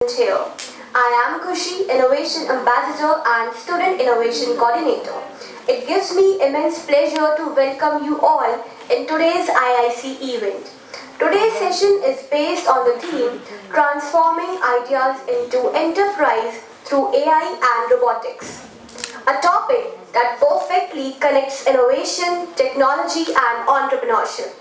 Here. I am Kushi, Innovation Ambassador and Student Innovation Coordinator. It gives me immense pleasure to welcome you all in today's IIC event. Today's session is based on the theme Transforming Ideas into Enterprise through AI and Robotics, a topic that perfectly connects innovation, technology and entrepreneurship.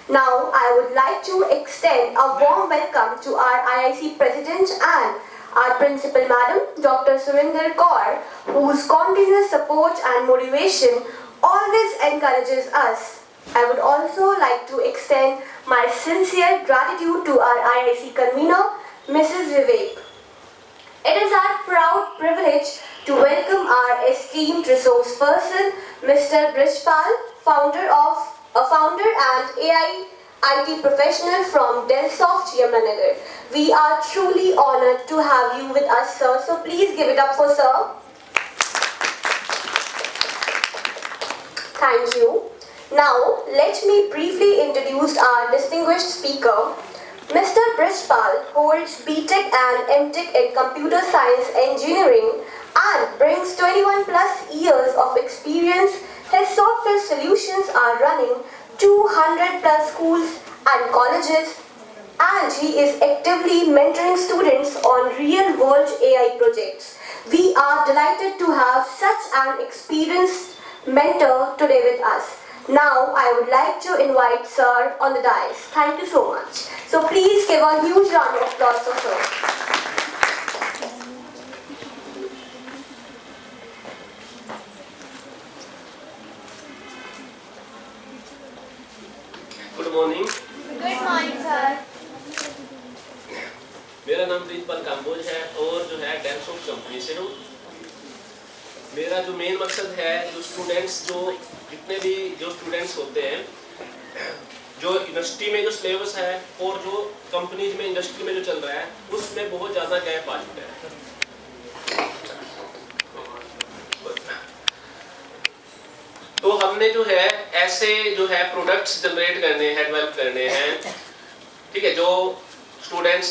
Now, I would like to extend a warm welcome to our IIC President and our Principal Madam, Dr. Surinder Kaur, whose continuous support and motivation always encourages us. I would also like to extend my sincere gratitude to our IIC convener, Mrs. Vivek. It is our proud privilege to welcome our esteemed resource person, Mr. Brijpal, founder and AI IT professional from Delsoft, Yamunanagar. We are truly honored to have you with us, sir. So please give it up for sir. Thank you. Now, let me briefly introduce our distinguished speaker. Mr. Brijpal holds BTech and MTech in Computer Science Engineering and brings 21 plus years of experience. His software solutions are running 200 plus schools and colleges, and he is actively mentoring students on real-world AI projects. We are delighted to have such an experienced mentor today with us. Now, I would like to invite Sir on the dais. Thank you so much. So please give a huge round of applause for Sir. Good morning. Good morning sir. मेरा नाम ब्रिजपाल काम्बोज है और जो है डेलसॉफ्ट company से हूँ। मेरा जो मेन मकसद है जो जितने भी स्टूडेंट्स होते हैं, जो यूनिवर्सिटी में जो सिलेबस है और जो कंपनीज में इंडस्ट्री में जो चल रहा है उसमें बहुत ज़्यादा गैप आ चुका है। तो हमने जो है ऐसे जो है प्रोडक्ट्स जनरेट करने हैं, डेवलप करने हैं, ठीक है, जो स्टूडेंट्स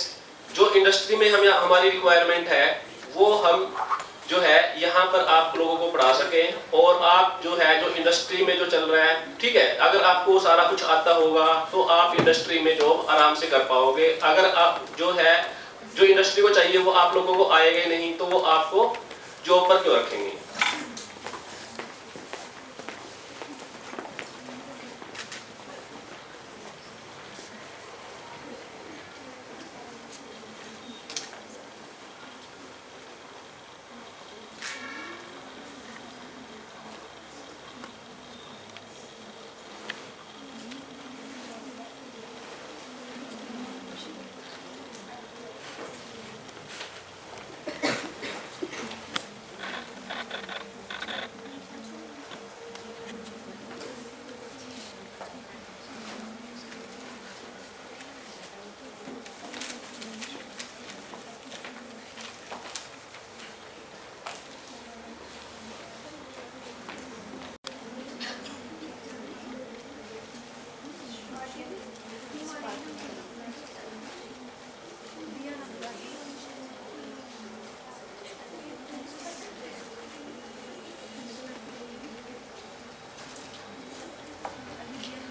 जो इंडस्ट्री में हमारी रिक्वायरमेंट है वो हम जो है यहाँ पर आप लोगों को पढ़ा सकें और आप जो है जो इंडस्ट्री में जो चल रहा है, ठीक है, अगर आपको सारा कुछ आता होगा तो आप इंडस्ट्री में जॉब आराम से कर पाओगे। अगर आप जो है जो इंडस्ट्री को चाहिए वो आप लोगों को आएगा नहीं तो वो आपको जॉब पर क्यों रखेंगे।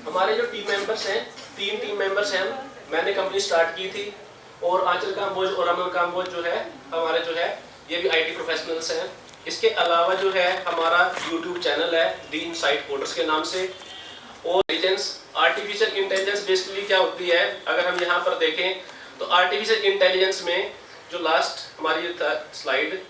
हमारे जो टीम मेंबर्स हैं, 3 टीम मेंबर्स हैं। मैंने कंपनी स्टार्ट की थी और आंचल काम्बोज और अमन काम्बोज जो है हमारे जो है ये भी आईटी प्रोफेशनल्स हैं। इसके अलावा जो है हमारा यूट्यूब चैनल है दी इनसाइट कोडर्स के नाम से। और आर्टिफिशियल इंटेलिजेंस बेसिकली क्या होती है, अगर हम यहाँ पर देखें तो आर्टिफिशियल इंटेलिजेंस में जो लास्ट हमारी स्लाइड,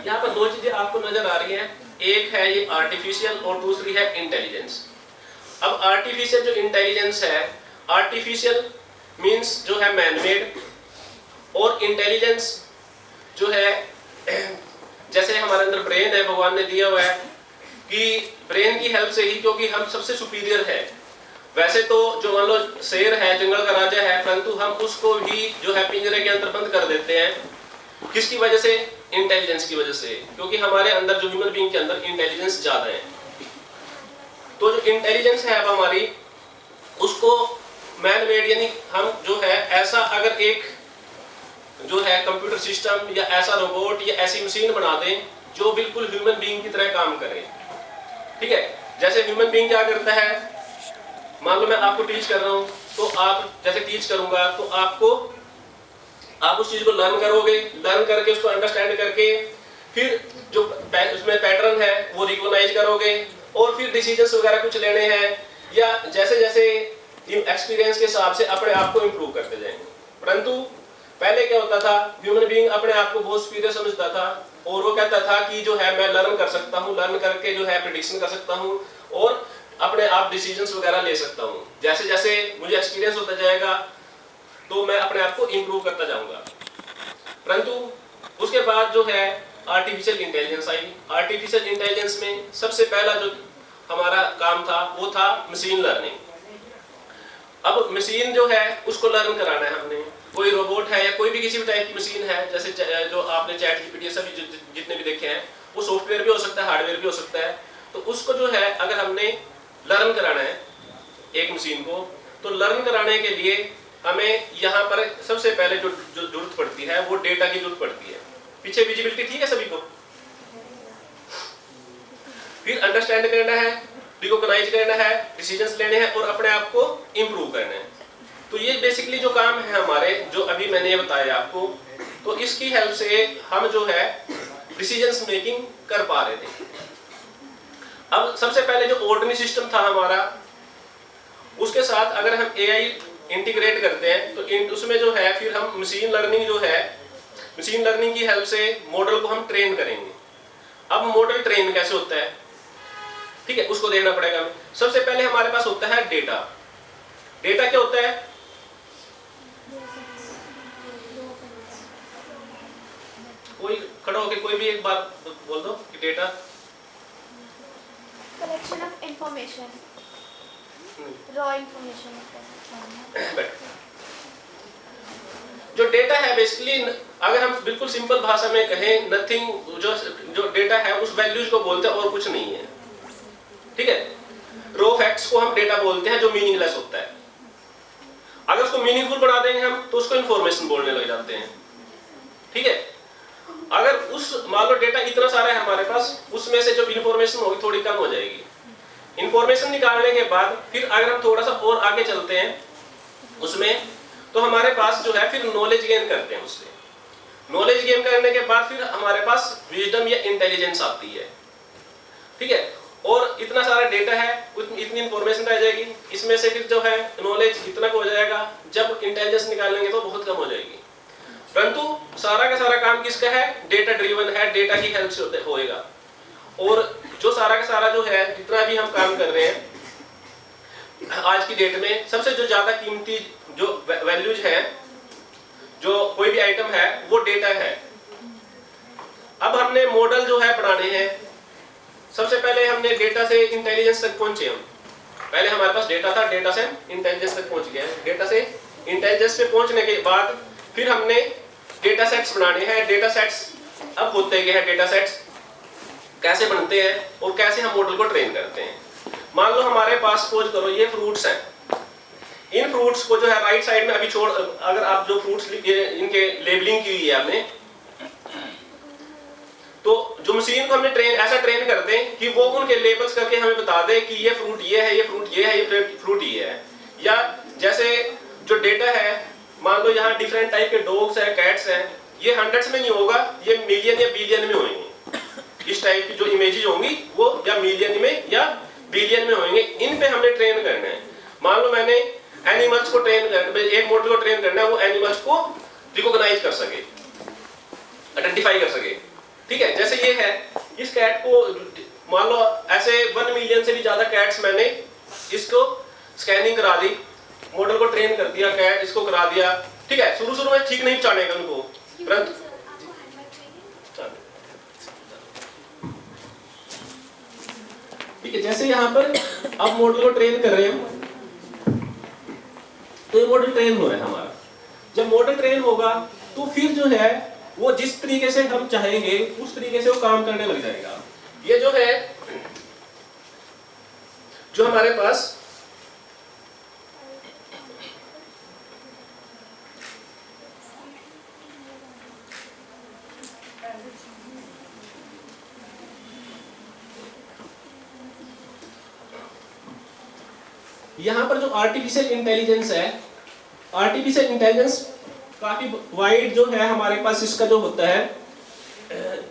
यहाँ पर 2 चीजें आपको नजर आ रही हैं, एक है ये आर्टिफिशियल और दूसरी है इंटेलिजेंस। अब आर्टिफिशियल जो इंटेलिजेंस है, आर्टिफिशियल मींस जो है मैनमेड और इंटेलिजेंस जो है जैसे हमारे अंदर ब्रेन है, भगवान ने दिया हुआ है कि ब्रेन की हेल्प से ही, क्योंकि हम सबसे सुपीरियर है। वैसे तो जो मान लो शेर है, जंगल का राजा है, परंतु हम उसको भी जो है पिंजरे के अंदर बंद कर देते हैं। किसकी वजह से? इंटेलिजेंस की वजह से, क्योंकि हमारे अंदर जो ह्यूमन बीइंग के अंदर इंटेलिजेंस ज़्यादा है। तो जो इंटेलिजेंस है अब हमारी, उसको मैन मेड, यानी हम जो है ऐसा अगर एक जो है कंप्यूटर सिस्टम या ऐसा रोबोट या ऐसी मशीन बना दें जो बिल्कुल ह्यूमन बीइंग की तरह काम करे। ठीक है, जैसे ह्यूमन बीइंग क्या करता है, मान लो मैं आपको टीच कर रहा हूँ, तो आप जैसे टीच करूंगा तो आप उस चीज को लर्न करोगे, लर्न करके उसको अंडरस्टैंड करके फिर जो उसमें पैटर्न है वो रिकॉग्नाइज करोगे और फिर डिसीजंस वगैरह कुछ लेने हैं या जैसे जैसे एक्सपीरियंस के हिसाब से अपने आप को इम्प्रूव करते जाएंगे। परंतु पहले क्या होता था, ह्यूमन बीइंग अपने आप को बहुत सुपीरियर समझता था और वो कहता था कि जो है मैं लर्न कर सकता हूँ, लर्न करके जो है प्रेडिक्शन कर सकता हूँ और अपने आप डिसीजंस वगैरह ले सकता हूँ। जैसे जैसे मुझे एक्सपीरियंस होता जाएगा तो मैं अपने आप को इम्प्रूव करता जाऊंगा। परंतु उसके बाद जो है आर्टिफिशियल इंटेलिजेंस आई। आर्टिफिशियल इंटेलिजेंस में सबसे पहला जो हमारा काम था वो था मशीन लर्निंग। अब मशीन जो है उसको लर्न कराना है हमने। कोई रोबोट है या कोई भी किसी भी टाइप की मशीन है, जैसे जो आपने चैट जीपीटी सभी जितने भी देखे हैं, वो सॉफ्टवेयर भी हो सकता है, हार्डवेयर भी हो सकता है। तो उसको जो है अगर हमने लर्न कराना है एक मशीन को, तो लर्न कराने के लिए हमें यहाँ पर सबसे पहले जो जरूरत पड़ती है वो डेटा की जरूरत पड़ती है। पीछे विजिबिलिटी ठीक है सभी को? फिर अंडरस्टैंड करना है, रिकॉग्नाइज करना है, डिसीजंस लेने हैं और अपने आप को इम्प्रूव करना है। तो ये बेसिकली जो काम है हमारे, जो अभी मैंने ये बताया आपको, तो इसकी हेल्प से हम जो है डिसीजंस मेकिंग कर पा रहे थे। अब सबसे पहले जो ऑर्डिनरी सिस्टम था हमारा, उसके साथ अगर हम एआई इंटीग्रेट करते हैं तो उसमें जो है फिर हम मशीन लर्निंग जो है, मशीन लर्निंग की हेल्प से मॉडल को हम ट्रेन करेंगे। अब मॉडल ट्रेन कैसे होता है, ठीक है, उसको देखना पड़ेगा। सबसे पहले हमारे पास होता है डेटा। डेटा क्या होता है? कोई खड़ा होकर कोई भी एक बात बोल दो कि data collection of information, raw information. जो डेटा है बेसिकली, अगर हम बिल्कुल सिंपल भाषा में कहें, नथिंग, जो डेटा है उस वैल्यूज को बोलते हैं और कुछ नहीं है। ठीक है, रॉ फैक्ट्स को हम डेटा बोलते हैं जो मीनिंगलेस होता है। अगर उसको मीनिंगफुल बना देंगे हम तो उसको इंफॉर्मेशन बोलने लग जाते हैं। ठीक है, अगर उस मान लो डेटा इतना सारा है हमारे पास, उसमें से जो इंफॉर्मेशन होगी थोड़ी कम हो जाएगी। इंफॉर्मेशन निकालने के बाद फिर अगर हम थोड़ा सा और आगे चलते हैं उसमें, तो हमारे पास जो है फिर नॉलेज गेन करते हैं उससे। नॉलेज गेन करने के बाद फिर हमारे पास विजडम या इंटेलिजेंस आती है। ठीक है, और इतना सारा डेटा है, इतनी इंफॉर्मेशन रह जाएगी, इसमें से फिर जो है नॉलेज इतना हो जाएगा, जब इंटेलिजेंस निकालेंगे तो बहुत कम हो जाएगी। परंतु सारा का सारा काम किसका है? डेटा ड्रिवन है, डेटा की हेल्प से होएगा। और जो सारा का सारा जो है जितना भी हम काम कर रहे हैं आज की डेट में, सबसे जो ज्यादा कीमती जो वैल्यूज है, जो कोई भी आइटम है, वो डेटा है। अब हमने मॉडल जो है बनाने हैं, सबसे पहले हमने डेटा से इंटेलिजेंस तक पहुंचे। हम पहले हमारे पास डेटा था, डेटा से इंटेलिजेंस तक पहुंच गए। डेटा से इंटेलिजेंस पे पहुंचने के बाद फिर हमने डेटा सेट्स बनाने हैं। डेटा सेट्स अब होते हैं डेटा सेट्स कैसे बनते हैं और कैसे हम मॉडल को ट्रेन करते हैं। मान लो हमारे पास सपोज करो ये फ्रूट्स हैं। इन फ्रूट्स को जो है राइट साइड में अभी छोड़, अगर आप जो फ्रूट्स इनके लेबलिंग की हुई है आपने, तो जो मशीन को हमने ऐसा ट्रेन कर दें कि वो उनके लेबल्स करके हमें बता दे कि ये फ्रूट ये है, ये फ्रूट ये है, ये फ्रूट ये है। या जैसे जो डेटा है, मान लो यहाँ डिफरेंट टाइप के डॉग्स हैं, कैट्स हैं, ये हंड्रेड्स में नहीं होगा, ये मिलियन या बिलियन में होंगे। इस टाइप की जो इमेजेस होंगी वो या मिलियन में या बिलियन में होंगे। इन पे हमने ट्रेन करना है। मान लो मैंने एनिमल्स को ट्रेन करना, एक मॉडल को ट्रेन करना है, वो एनिमल्स को रिकॉग्नाइज कर सके, आइडेंटिफाई कर सके। ठीक है, जैसे ये है, इस कैट को मान लो ऐसे 1 मिलियन से भी ज्यादा कैट्स मैंने इसको स्कैनिंग करा दी, मॉडल को ट्रेन कर दिया, कैट इसको करा दिया। ठीक है, शुरू शुरू में ठीक नहीं पहचानेगा उनको, परंतु ठीक है, जैसे यहाँ पर आप मॉडल को ट्रेन कर रहे हो, तो ये मॉडल ट्रेन हो रहा है हमारा। जब मॉडल ट्रेन होगा तो फिर जो है वो जिस तरीके से हम चाहेंगे उस तरीके से वो काम करने लग जाएगा। ये जो है जो हमारे पास यहाँ पर जो आर्टिफिशियल इंटेलिजेंस है, आर्टिफिशियल इंटेलिजेंस काफी वाइड जो है हमारे पास इसका जो होता है,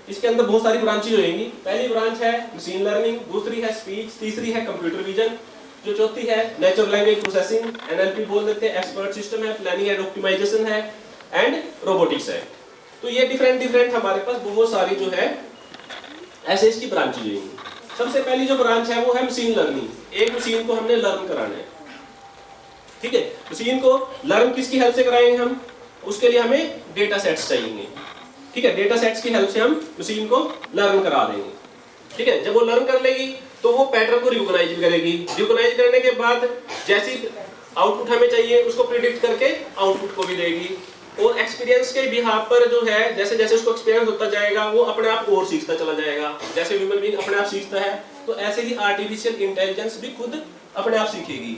इसके अंदर बहुत सारी ब्रांचेज होंगी। पहली ब्रांच है मशीन लर्निंग, दूसरी है स्पीच, तीसरी है कंप्यूटर विजन, जो चौथी है नेचुरल लैंग्वेज प्रोसेसिंग, एनएलपी बोल देते हैं, एक्सपर्ट सिस्टम है, प्लानिंग एंड ऑप्टिमाइजेशन है, एंड रोबोटिक्स है। तो ये डिफरेंट हमारे पास बहुत सारी जो है ऐसे इसकी ब्रांचेज होंगी। सबसे पहली जो ब्रांच है वो है मशीन लर्निंग। एक मशीन को हमने लर्न कराना है, ठीक है। मशीन को लर्न किसकी हेल्प से कराएंगे हम? उसके लिए हमें डेटा सेट्स चाहिए, ठीक है। डेटा सेट्स की हेल्प से हम मशीन को लर्न करा देंगे, ठीक है। जब वो लर्न कर लेगी तो वो पैटर्न को रिकॉग्नाइज करेगी। रिकॉग्नाइज करने के बाद जैसी आउटपुट हमें चाहिए उसको प्रिडिक्ट करके आउटपुट को भी देगी। और एक्सपीरियंस के बिहाफ पर जो है जैसे जैसे उसको एक्सपीरियंस होता जाएगा वो अपने आप और सीखता चला जाएगा। जैसे ह्यूमन बीइंग अपने आप सीखता है तो ऐसे ही आर्टिफिशियल इंटेलिजेंस भी खुद अपने आप सीखेगी।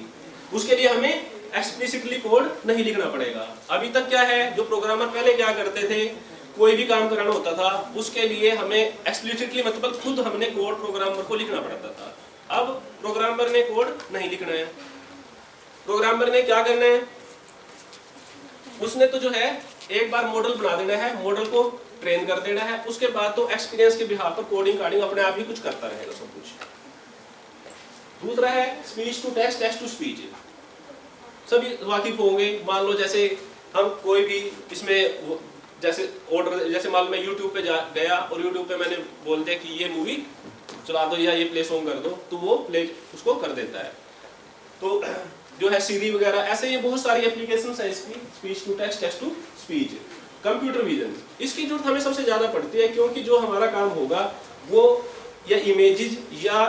उसके लिए हमें एक्सप्लिसिटली कोड नहीं लिखना पड़ेगा। अभी तक क्या है, जो प्रोग्रामर पहले क्या करते थे, कोई भी काम कराना होता था उसके लिए हमें एक्सप्लिसिटली मतलब खुद हमने कोड प्रोग्रामर को लिखना पड़ता था। अब प्रोग्रामर ने कोड नहीं लिखना है। प्रोग्रामर ने क्या करना है, उसने तो जो है एक बार मॉडल बना देना है, मॉडल को ट्रेन कर देना है, उसके बाद तो एक्सपीरियंस के बिहाफ पर कोडिंग कार्डिंग अपने आप ही कुछ करता रहेगा सब कुछ। दूसरा है speech to text, text to speech. सभी वाकिफ होंगे। मान लो जैसे हम कोई भी इसमें जैसे ऑर्डर, जैसे मान लो मैं YouTube पे गया और YouTube पे मैंने बोल दिया कि ये मूवी चला दो या ये प्ले सॉन्ग कर दो, तो वो प्ले उसको कर देता है। तो जो है सीरी वगैरह, ऐसे ये बहुत सारी एप्लीकेशंस है इसकी, speech to text, text to speech. Computer vision, इसकी जरूरत हमें सबसे ज्यादा पड़ती है क्योंकि जो हमारा काम होगा वो या इमेजेस या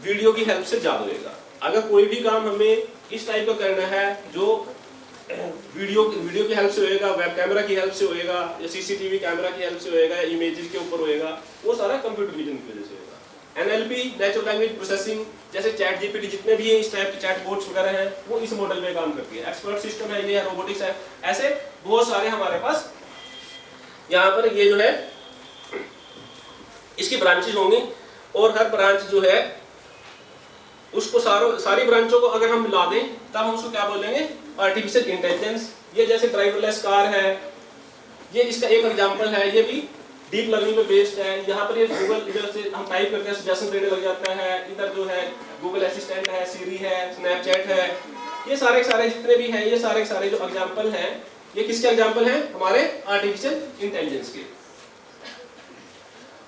वीडियो की हेल्प से ज्यादा होगा। अगर कोई भी काम हमें इस टाइप का करना है जो वीडियो की हेल्प से होएगा, वेब कैमरा की हेल्प से होएगा, या सीसीटीवी कैमरा की हेल्प से होएगा, या इमेजेस के ऊपर होएगा, वो सारा कंप्यूटर विजन की वजह से होगा। एनएलपी, नेचुरल लैंग्वेज प्रोसेसिंग, जैसे चैट जीपीटी, जितने भी इस टाइप के चैट बोट्स वगैरह हैं वो इस मॉडल में काम करती है। एक्सपर्ट सिस्टम है, ये है रोबोटिक्स है, ऐसे बहुत सारे हमारे पास यहाँ पर ये जो है इसकी ब्रांचेज होंगी। और हर ब्रांच जो है उसको सारी ब्रांचों को अगर हम मिला दें तब हम उसको क्या बोलेंगे, आर्टिफिशियल इंटेलिजेंस। ये जैसे ड्राइवरलेस कार है, ये इसका एक एग्जांपल है, ये भी डीप लर्निंग पे बेस्ड है। यहाँ पर ये गूगल इधर से हम टाइप करके सजेशन देने लग जाता है, इधर जो है गूगल असिस्टेंट है, सीरी है, स्नैपचैट है, ये सारे जितने भी हैं, ये सारे जो एग्जांपल हैं, ये किसके एग्जांपल हैं, हमारे आर्टिफिशियल इंटेलिजेंस के।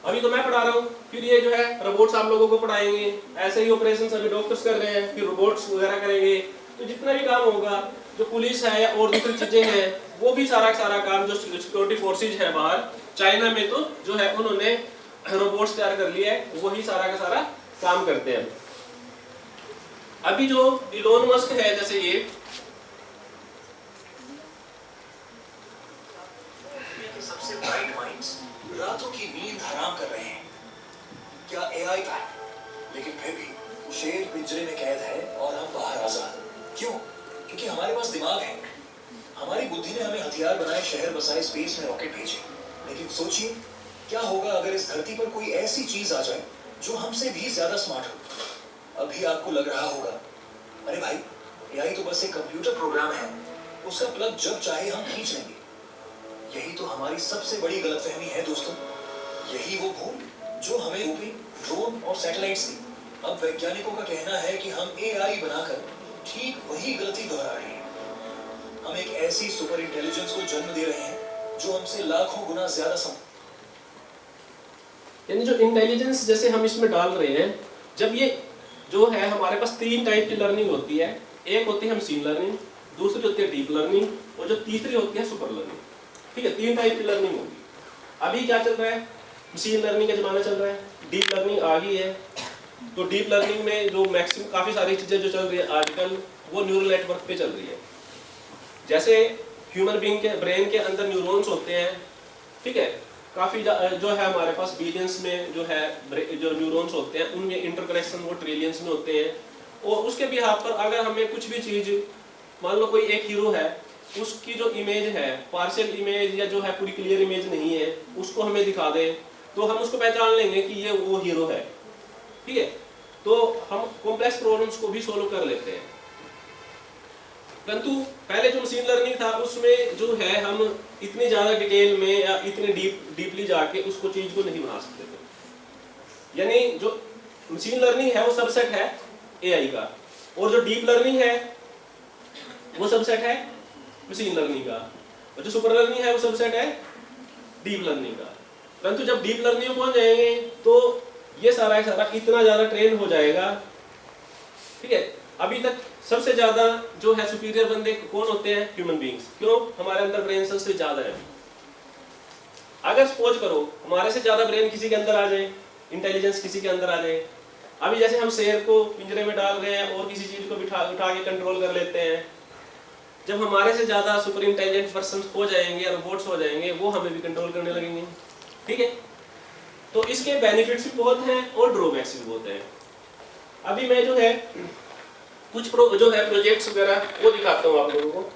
अभी तो मैं पढ़ा रहा हूँ, फिर ये जो है रोबोट्स आप लोगों को पढ़ाएंगे, ऐसे ही ऑपरेशंस अभी डॉक्टर्स कर रहे हैं, फिर रोबोट्स वगैरह करेंगे। तो जितना भी काम होगा, जो पुलिस है और दूसरी चीजें हैं, वो भी सारा काम जो सिक्योरिटी फोर्सेज है बाहर, चाइना में तो जो है उन्होंने रोबोट्स तैयार कर लिए है, वही सारा का सारा काम करते हैं। अभी जो इलोन मस्क है, जैसे ये सबसे ब्राइट माइंड्स रातों की नींद हराम कर रहे हैं। क्या एआई था, लेकिन फिर भी शेर पिंजरे में कैद है और हम बाहर आजाद। क्यों? क्योंकि हमारे पास दिमाग है, हमारी बुद्धि ने हमें हथियार बनाए, शहर बसाए, स्पेस में रॉकेट भेजे। लेकिन सोचिए क्या होगा अगर इस धरती पर कोई ऐसी चीज आ जाए जो हमसे भी ज्यादा स्मार्ट हो। अभी आपको लग रहा होगा, अरे भाई एआई तो बस एक कंप्यूटर प्रोग्राम है, उसका प्लग जब चाहे हम खींच लेंगे। यही तो हमारी सबसे बड़ी गलतफहमी है दोस्तों। यही वो भूल जो हमें ऊपरी ड्रोन और सैटेलाइट्स दी। अब वैज्ञानिकों का कहना है कि हम एआई बनाकर ठीक वही गलती दोहरा रहे हैं। हम एक ऐसी सुपर इंटेलिजेंस को जन्म दे रहे हैं जो हमसे लाखों गुना ज्यादा यानी जो इंटेलिजेंस जैसे हम इसमें डाल रहे हैं, जब ये जो है हमारे पास 3 टाइप की लर्निंग होती है। एक होती है मशीन लर्निंग, दूसरी होती है डीप लर्निंग, और जो तीसरी होती है सुपर लर्निंग। ठीक है, 3 टाइप की लर्निंग होगी। अभी क्या चल रहा है, मशीन लर्निंग का जमाना चल रहा है, डीप लर्निंग आ गई है। तो डीप लर्निंग में जो मैक्सिमम काफ़ी सारी चीज़ें जो चल रही है आजकल, वो न्यूरल नेटवर्क पे चल रही है। जैसे ह्यूमन बीइंग के ब्रेन के अंदर न्यूरॉन्स होते हैं, ठीक है, काफ़ी जो है हमारे पास बिलियंस में जो है जो न्यूरॉन्स होते हैं उनमें इंटरकनेक्शन वो ट्रिलियंस में होते हैं। और उसके बिहाफ पर अगर हमें कुछ भी चीज़, मान लो कोई एक हीरो है, उसकी जो इमेज है पार्शियल इमेज या जो है पूरी क्लियर इमेज नहीं है, उसको हमें दिखा दें तो हम उसको पहचान लेंगे कि ये वो हीरो है। ठीक है, तो हम कॉम्प्लेक्स प्रॉब्लम्स को भी सोल्व कर लेते हैं। परंतु पहले जो मशीन लर्निंग था उसमें जो है हम इतनी ज़्यादा डिटेल में या इतने डीपली जाके उसको चीज़ को नहीं बना सकते थे। यानी जो मशीन लर्निंग है वो सबसेट है एआई का, और जो डीप लर्निंग है वो सबसेट है मशीन लर्निंग का, और जो सुपर लर्निंग है वो सबसेट है डीप लर्निंग का। परंतु जब डीप लर्निंग में पहुंच जाएंगे तो ये सारा इतना ज़्यादा ट्रेन हो जाएगा। ठीक है, अभी तक सबसे ज़्यादा जो है सुपीरियर बंदे कौन होते हैं? Human beings. क्यों? हमारे अंदर ब्रेन सेल्स से ज़्यादा है। अगर सपोज करो हमारे से ज़्यादा ब्रेन किसी के अंदर आ जाए, इंटेलिजेंस किसी के अंदर आ जाए, अभी जैसे हम शेर को पिंजरे में डाल रहे हैं और किसी चीज़ को उठा के कंट्रोल कर लेते हैं, जब हमारे से ज़्यादा सुपर इंटेलिजेंट पर्सन हो जाएंगे, रोबोट्स हो जाएंगे, वो हमें भी कंट्रोल करने लगेंगे। ठीक है, तो इसके बेनिफिट्स भी बहुत हैं और ड्रॉबैक्स भी बहुत हैं। अभी मैं जो है कुछ जो है प्रोजेक्ट्स वगैरह वो दिखाता हूँ आप लोगों को।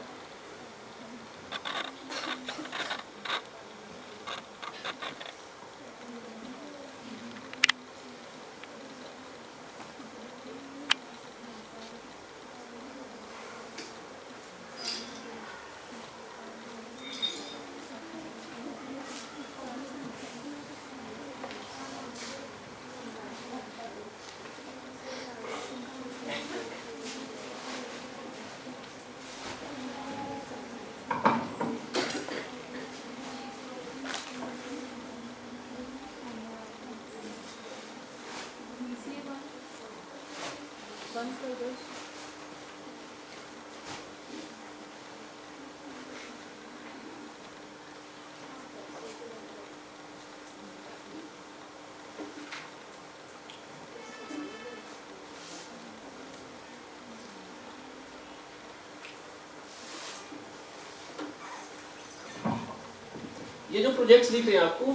ये जो प्रोजेक्ट्स दिख रहे हैं आपको,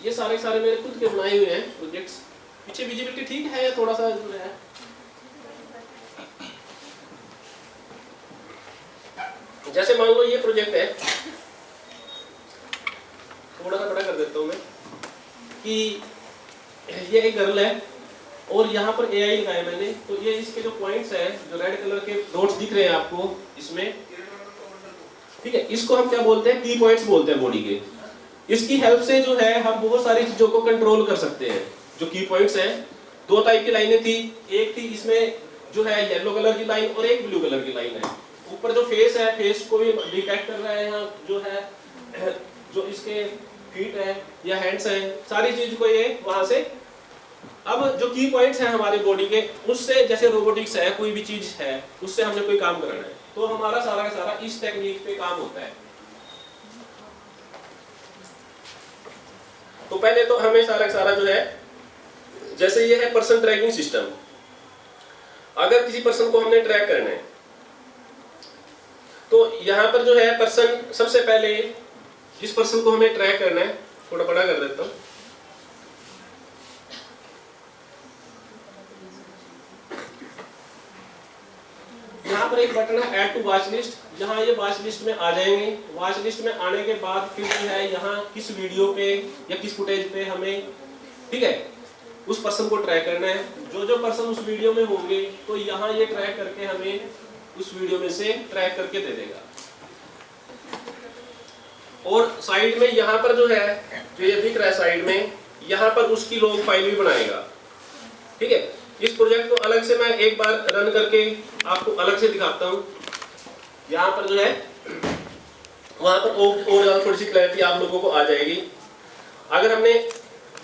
ये सारे मेरे खुद के बनाए हुए हैं प्रोजेक्ट्स। पीछे विजिबिलिटी ठीक है या थोड़ा सा जो है? जैसे मान लो ये प्रोजेक्ट है, थोड़ा सा बड़ा कर देता हूँ मैं, कि ये एक गर्ल है और यहाँ पर एआई लगाया मैंने, तो ये इसके जो पॉइंट्स है, जो रेड कलर के डॉट्स दिख रहे हैं आपको इसमें, ठीक है, इसको हम क्या बोलते हैं? की पॉइंट्स बोलते हैं बॉडी के। इसकी हेल्प से जो है हम बहुत सारी चीजों को कंट्रोल कर सकते हैं। जो की पॉइंट्स हैं, दो टाइप की लाइनें थी, एक थी इसमें जो है येलो कलर की लाइन और एक ब्लू कलर की लाइन है। ऊपर जो फेस है, फेस को भी डिटेक्ट कर रहा है, यहाँ जो है जो इसके फीट है या हैंड्स हैं, सारी चीज को ये वहां से। अब जो की पॉइंट्स हैं हमारी बॉडी के, उससे जैसे रोबोटिक्स है, कोई भी चीज है, उससे हमने कोई काम कराना है, तो हमारा सारा का सारा इस टेक्निक पे काम होता है। तो पहले तो हमें सारा का सारा जो है, जैसे ये है पर्सन ट्रैकिंग सिस्टम। अगर किसी पर्सन को हमने ट्रैक करना है तो यहाँ पर जो है पर्सन, सबसे पहले जिस पर्सन को हमें ट्रैक करना है, थोड़ा बड़ा कर देता हूँ, यहाँ पर एक बटन है ऐड टू वॉच लिस्ट, जहाँ ये वॉच लिस्ट में आ जाएंगे। वॉच लिस्ट में आने के बाद फिर जो है यहाँ किस वीडियो पे या किस फुटेज पे हमें, ठीक है, उस पर्सन को ट्रैक करना है। जो पर्सन उस वीडियो में होंगे तो यहाँ ये ट्रैक करके हमें उस वीडियो में से ट्रैक करके दे देगा। और साइड में यहाँ पर जो है, जो ये दिख रहा है साइड में, यहाँ पर उसकी लॉग फाइल भी बनाएगा। ठीक है, इस प्रोजेक्ट को अलग से मैं एक बार रन करके आपको अलग से दिखाता हूँ। यहाँ पर जो है वहाँ पर और थोड़ी सी क्लैरिटी आप लोगों को आ जाएगी। अगर हमने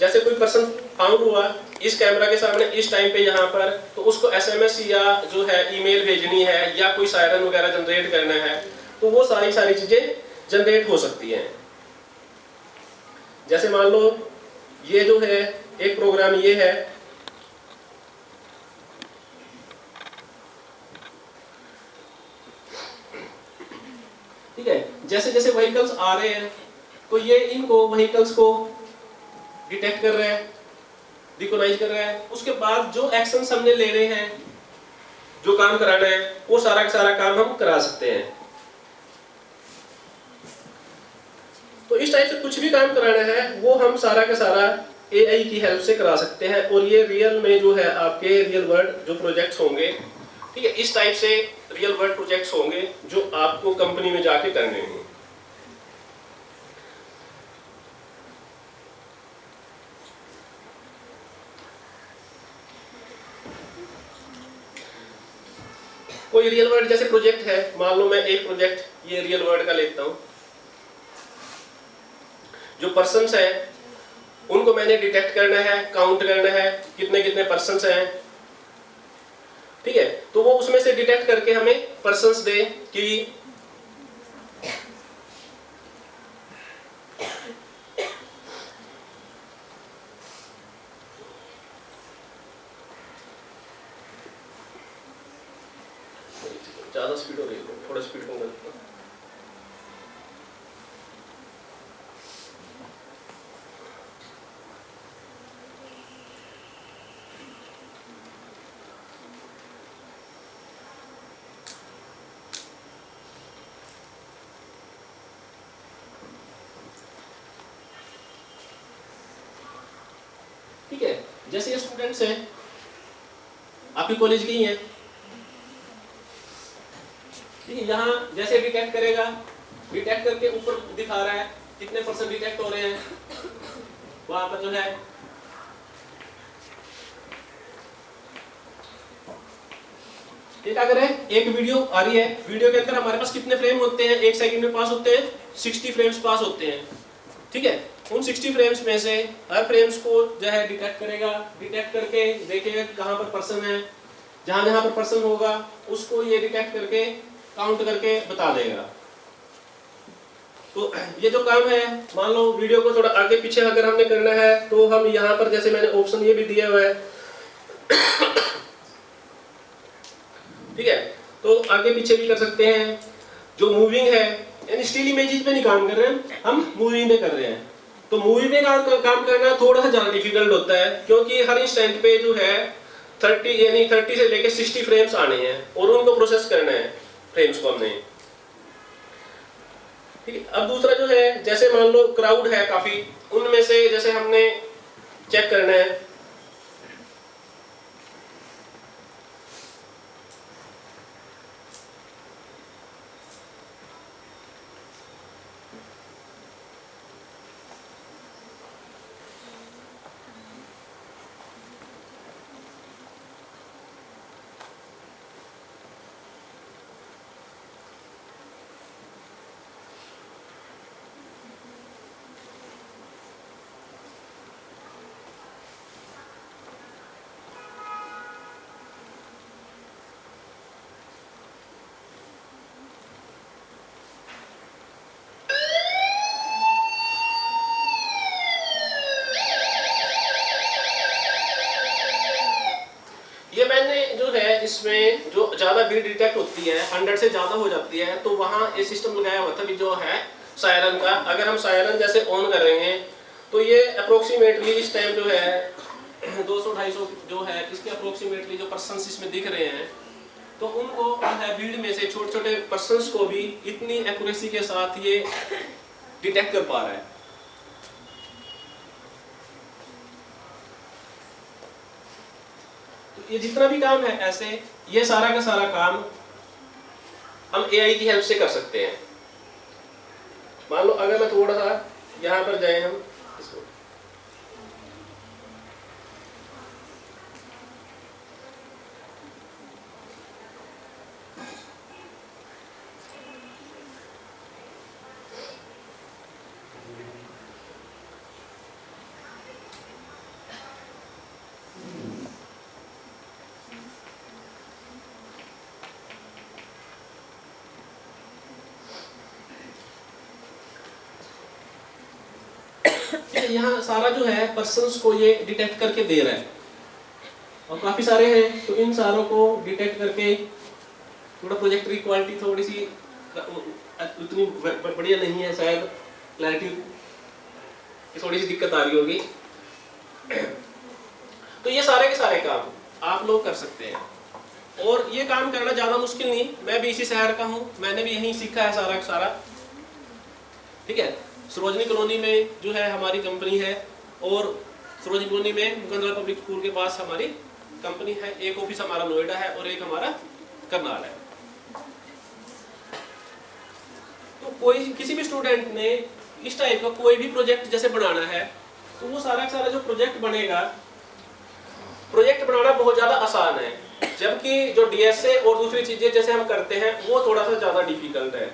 जैसे कोई पर्सन फाउंड हुआ इस कैमरा के सामने इस टाइम पे यहाँ पर, तो उसको एसएमएस या जो है ईमेल भेजनी है या कोई सायरन वगैरह जनरेट करना है, तो वो सारी चीजें जनरेट हो सकती हैं। जैसे मान लो ये जो है एक प्रोग्राम ये है, ठीक है, जैसे जैसे व्हीकल्स आ रहे हैं तो ये इनको व्हीकल्स को डिटेक्ट कर रहा है, रिकॉग्नाइज कर रहा है। उसके बाद जो एक्शंस हमने लेने हैं, जो काम कराना है, वो सारा का सारा काम हम करा सकते हैं। तो इस टाइप से कुछ भी काम कराना है वो हम सारा का सारा एआई की हेल्प से करा सकते हैं। और ये रियल में जो है आपके रियल वर्ल्ड जो प्रोजेक्ट्स होंगे, ठीक है, इस टाइप से रियल वर्ल्ड प्रोजेक्ट्स होंगे जो आपको कंपनी में जाके करने हैं। कोई रियल वर्ल्ड जैसे प्रोजेक्ट है, मान लो मैं एक प्रोजेक्ट ये रियल वर्ल्ड का लेता हूं। जो पर्सन्स हैं उनको मैंने डिटेक्ट करना है, काउंट करना है कितने कितने पर्सन्स हैं, ठीक है। तो वो उसमें से डिटेक्ट करके हमें पर्सन्स दे कि ज्यादा स्पीड हो रही है, थोड़ा स्पीड कम करता हूं। ठीक है, जैसे ये स्टूडेंट्स हैं आपके कॉलेज के ही हैं, ठीक है। यहाँ जैसे डिटेक्ट करेगा, डिटेक्ट करके ऊपर दिखा रहा है कितने परसेंट डिटेक्ट हो रहे हैं, वहां पर जो है एक अगर है एक वीडियो आ रही है, वीडियो के अंदर हमारे पास कितने फ्रेम होते हैं, 1 सेकंड में पास होते हैं, 60 फ्रेम्स पास होते हैं, ठीक है। उन 60 फ्रेम्स में से हर फ्रेम्स को जो है डिटेक्ट करेगा, डिटेक्ट करके देखेगा कहाँ पर पर्सन है, जहां जहां पर पर्सन होगा उसको ये डिटेक्ट करके काउंट करके बता देगा। तो ये जो काम है, मान लो वीडियो को थोड़ा आगे पीछे अगर हमने करना है तो हम यहाँ पर जैसे मैंने ऑप्शन ये भी दिया हुआ है, ठीक है। तो आगे पीछे भी कर सकते हैं। जो मूविंग है, यानी स्टिल इमेजेस पे नहीं काम कर रहे हैं, हम मूविंग में कर रहे हैं। तो मूवी में काम करना थोड़ा सा ज्यादा डिफिकल्ट होता है, क्योंकि हर इंस्टेंट पे जो है 30 यानी 30 से लेकर 60 फ्रेम्स आने हैं और उनको प्रोसेस करना है फ्रेम्स को हमने, ठीक है। अब दूसरा जो है, जैसे मान लो क्राउड है काफी, उनमें से जैसे हमने चेक करना है, ये मैंने जो है इसमें जो ज्यादा भीड़ डिटेक्ट होती है, 100 से ज्यादा हो जाती है, तो वहाँ ये सिस्टम लगाया हुआ था कि जो है सायरन का, अगर हम सायरन जैसे ऑन कर रहे हैं तो ये अप्रोक्सीमेटली इस टाइम जो है 200-250 जो है इसके अप्रोक्सीमेटली जो पर्सन्स इसमें दिख रहे हैं, तो उनको जो है भीड़ में से छोटे छोटे पर्सन्स को भी इतनी एक्यूरेसी के साथ ये डिटेक्ट कर पा रहा है। ये जितना भी काम है ऐसे, ये सारा का सारा काम हम एआई की हेल्प से कर सकते हैं। मान लो अगर मैं थोड़ा सा यहाँ पर जाए हम इसको, यहाँ सारा जो है पर्सन्स को ये डिटेक्ट करके दे रहा है, और काफी सारे हैं, तो इन सारों को डिटेक्ट करके थोड़ा प्रोजेक्ट की क्वालिटी थोड़ी सी उतनी बढ़िया नहीं है शायद, क्लैरिटी कि थोड़ी सी दिक्कत आ रही होगी। तो ये सारे के सारे काम आप लोग कर सकते हैं, और ये काम करना ज़्यादा मुश्किल नहीं। मैं भी इसी शहर का हूँ, मैंने भी यहीं सीखा है सारा का सारा। ठीक है, सरोजनी कॉलोनी में जो है हमारी कंपनी है, और सरोजनी कॉलोनी में मुकंदरा पब्लिक स्कूल के पास हमारी कंपनी है। एक ऑफिस हमारा नोएडा है और एक हमारा करनाल है। तो कोई किसी भी स्टूडेंट ने इस टाइप का कोई भी प्रोजेक्ट जैसे बनाना है, तो वो सारा का सारा जो प्रोजेक्ट बनेगा, प्रोजेक्ट बनाना बहुत ज़्यादा आसान है, जबकि जो डीएसए और दूसरी चीज़ें जैसे हम करते हैं वो थोड़ा सा ज़्यादा डिफिकल्ट है।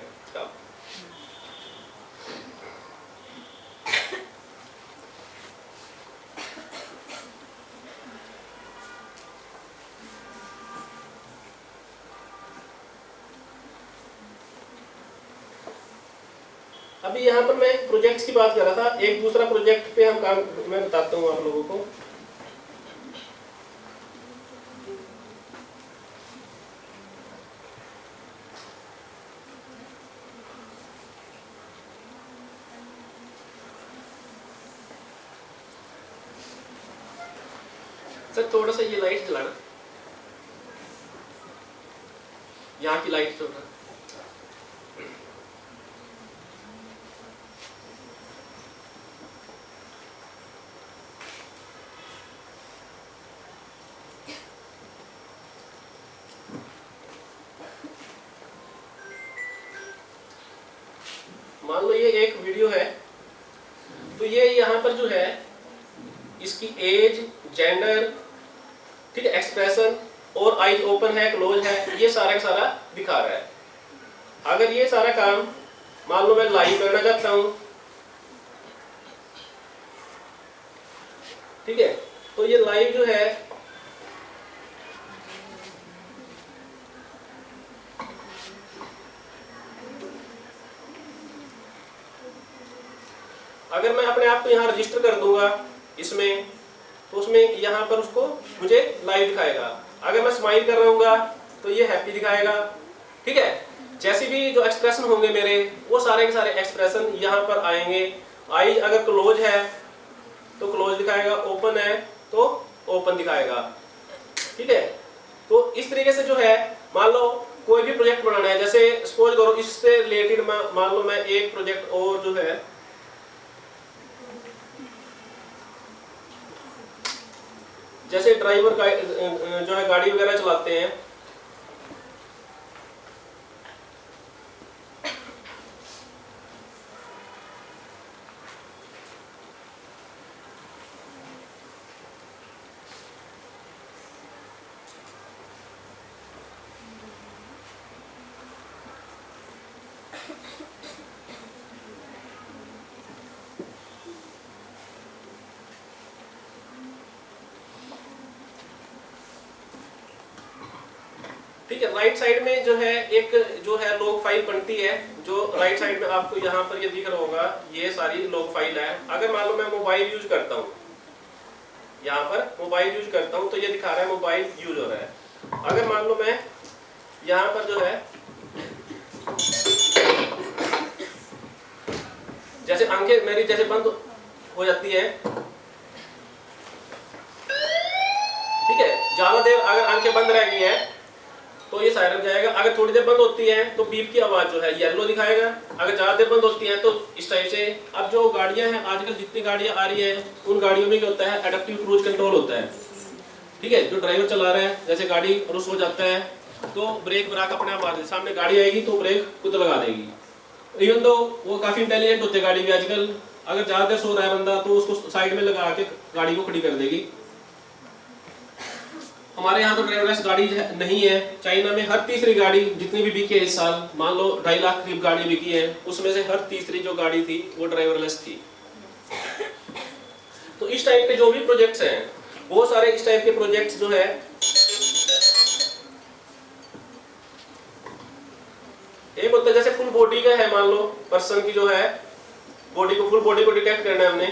अभी यहाँ पर मैं प्रोजेक्ट्स की बात कर रहा था, एक दूसरा प्रोजेक्ट पे हम काम मैं बताता हूँ आप लोगों को। सर थोड़ा सा ये लाइट जलाना, यहाँ की लाइट थोड़ा। मान लो ये एक वीडियो है, तो ये यहाँ पर जो है इसकी एज, जेंडर, ठीक है, एक्सप्रेशन और आईज ओपन है, क्लोज है, ये सारा का सारा दिखा रहा है। अगर ये सारा काम मान लो मैं लाइव करना चाहता हूँ, ठीक है, तो ये लाइव जो है अगर मैं अपने आप को यहाँ रजिस्टर कर दूंगा इसमें, तो उसमें यहाँ पर उसको मुझे लाइव दिखाएगा। अगर मैं स्माइल कर रहा हूँगा तो ये हैप्पी दिखाएगा। ठीक है, जैसे भी जो एक्सप्रेशन होंगे मेरे, वो सारे के सारे एक्सप्रेशन यहाँ पर आएंगे। आईज अगर क्लोज है तो क्लोज दिखाएगा, ओपन है तो ओपन दिखाएगा। ठीक है, तो इस तरीके से जो है मान लो कोई भी प्रोजेक्ट बनाना है, जैसे सपोज करो इससे रिलेटेड मान लो मैं एक प्रोजेक्ट और जो है जैसे ड्राइवर जो है गाड़ी वगैरह चलाते हैं, ठीक है, राइट साइड में जो है एक जो है लॉग फाइल बनती है, जो राइट साइड में आपको यहाँ पर ये दिख रहा होगा, ये सारी लॉग फाइल है। अगर मान लो मैं मोबाइल यूज करता हूँ, यहाँ पर मोबाइल यूज करता हूँ, तो ये दिखा रहा है मोबाइल यूज हो रहा है। अगर मान लो मैं यहाँ पर जो है जैसे आंखें मेरी जैसे बंद हो जाती है, ठीक है, ज्यादा देर अगर आंखें बंद रह गई है तो ये सायरन जाएगा। अगर थोड़ी देर बंद होती है तो बीप की आवाज जो है येलो दिखाएगा। अगर ज्यादा देर बंद होती है तो इस टाइप से। अब जो गाड़ियां हैं आजकल जितनी गाड़ियां आ रही है, उन गाड़ियों में क्या होता है, एडेप्टिव क्रूज कंट्रोल होता है। ठीक है, जो ड्राइवर चला रहा है, जैसे गाड़ी रुस हो जाता है तो ब्रेक ब्राक अपने आप मार, सामने गाड़ी आएगी तो ब्रेक खुद लगा देगी। इवन तो वो काफी इंटेलिजेंट होते हैं गाड़ी भी आजकल। अगर ज्यादा देर सो रहा है बंदा तो उसको साइड में लगा के गाड़ी को खड़ी कर देगी। हमारे यहाँ तो ड्राइवरलेस गाड़ी नहीं है। चाइना में हर तीसरी गाड़ी जितनी भी बिकी है इस साल, मान लो 2.5 लाख करीब गाड़ी बिकी है, उसमें से हर तीसरी जो गाड़ी थी वो ड्राइवरलेस थी। तो इस टाइप के जो भी प्रोजेक्ट्स हैं, बहुत सारे इस टाइप के प्रोजेक्ट्स जो है एक होता है जैसे फुल बॉडी का है, मान लो पर्सन की जो है बॉडी को, फुल बॉडी को डिटेक्ट करना है हमने।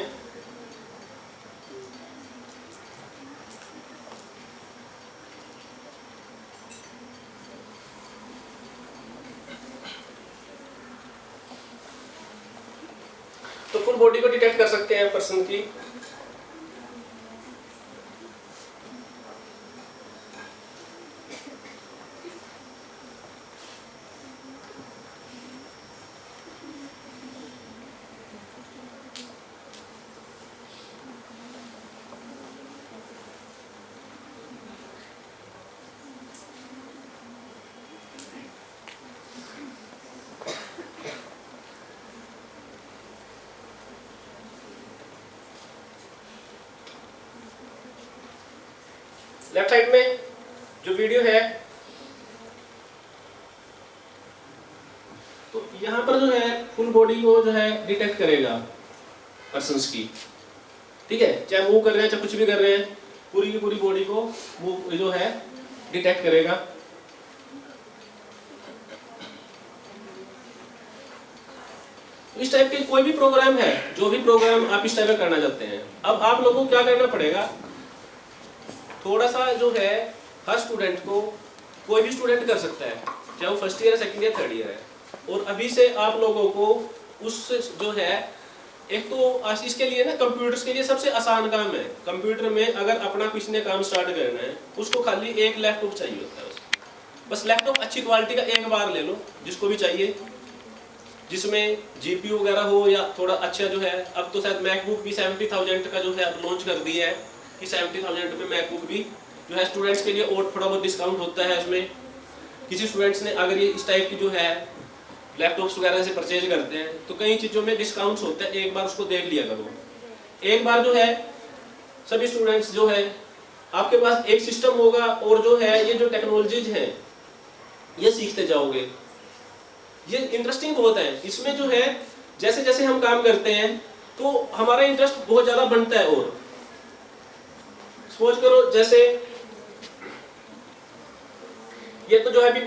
तो फुल बॉडी को डिटेक्ट कर सकते हैं पर्सन की। लेफ्ट साइड में जो वीडियो है, तो यहाँ पर जो है फुल बॉडी को जो है डिटेक्ट करेगा पर्सन्स की, ठीक है, चाहे मूव कर रहे हैं चाहे कुछ भी कर रहे हैं, पूरी की पूरी बॉडी को मूव जो है डिटेक्ट करेगा। इस टाइप के कोई भी प्रोग्राम है, जो भी प्रोग्राम आप इस टाइप में करना चाहते हैं, अब आप लोगों को क्या करना पड़ेगा, थोड़ा सा जो है हर स्टूडेंट को, कोई भी स्टूडेंट कर सकता है, चाहे वो फर्स्ट ईयर है, सेकंड ईयर, थर्ड ईयर है, और अभी से आप लोगों को उस जो है, एक तो इसके लिए ना कंप्यूटर्स के लिए सबसे आसान काम है। कंप्यूटर में अगर अपना किसी ने काम स्टार्ट करना है, उसको खाली एक लैपटॉप चाहिए होता है। बस लैपटॉप अच्छी क्वालिटी का एक बार ले लो, जिसको भी चाहिए, जिसमें जीपीयू वगैरह हो या थोड़ा अच्छा जो है। अब तो शायद मैकबुक भी 70,000 का जो है अब लॉन्च कर दिया है कि 70,000 में मैकबुक भी जो है स्टूडेंट्स के लिए और थोड़ा बहुत डिस्काउंट होता है उसमें। किसी स्टूडेंट्स ने अगर ये इस टाइप की जो है लैपटॉप्स वगैरह से परचेज करते हैं तो कई चीज़ों में डिस्काउंट्स होते हैं, एक बार उसको देख लिया करो। एक बार जो है सभी स्टूडेंट्स जो है आपके पास एक सिस्टम होगा और जो है ये जो टेक्नोलॉजीज हैं ये सीखते जाओगे। ये इंटरेस्टिंग बहुत है, इसमें जो है जैसे जैसे हम काम करते हैं तो हमारा इंटरेस्ट बहुत ज़्यादा बढ़ता है। और सपोज करो जैसे ये तो जो है अभी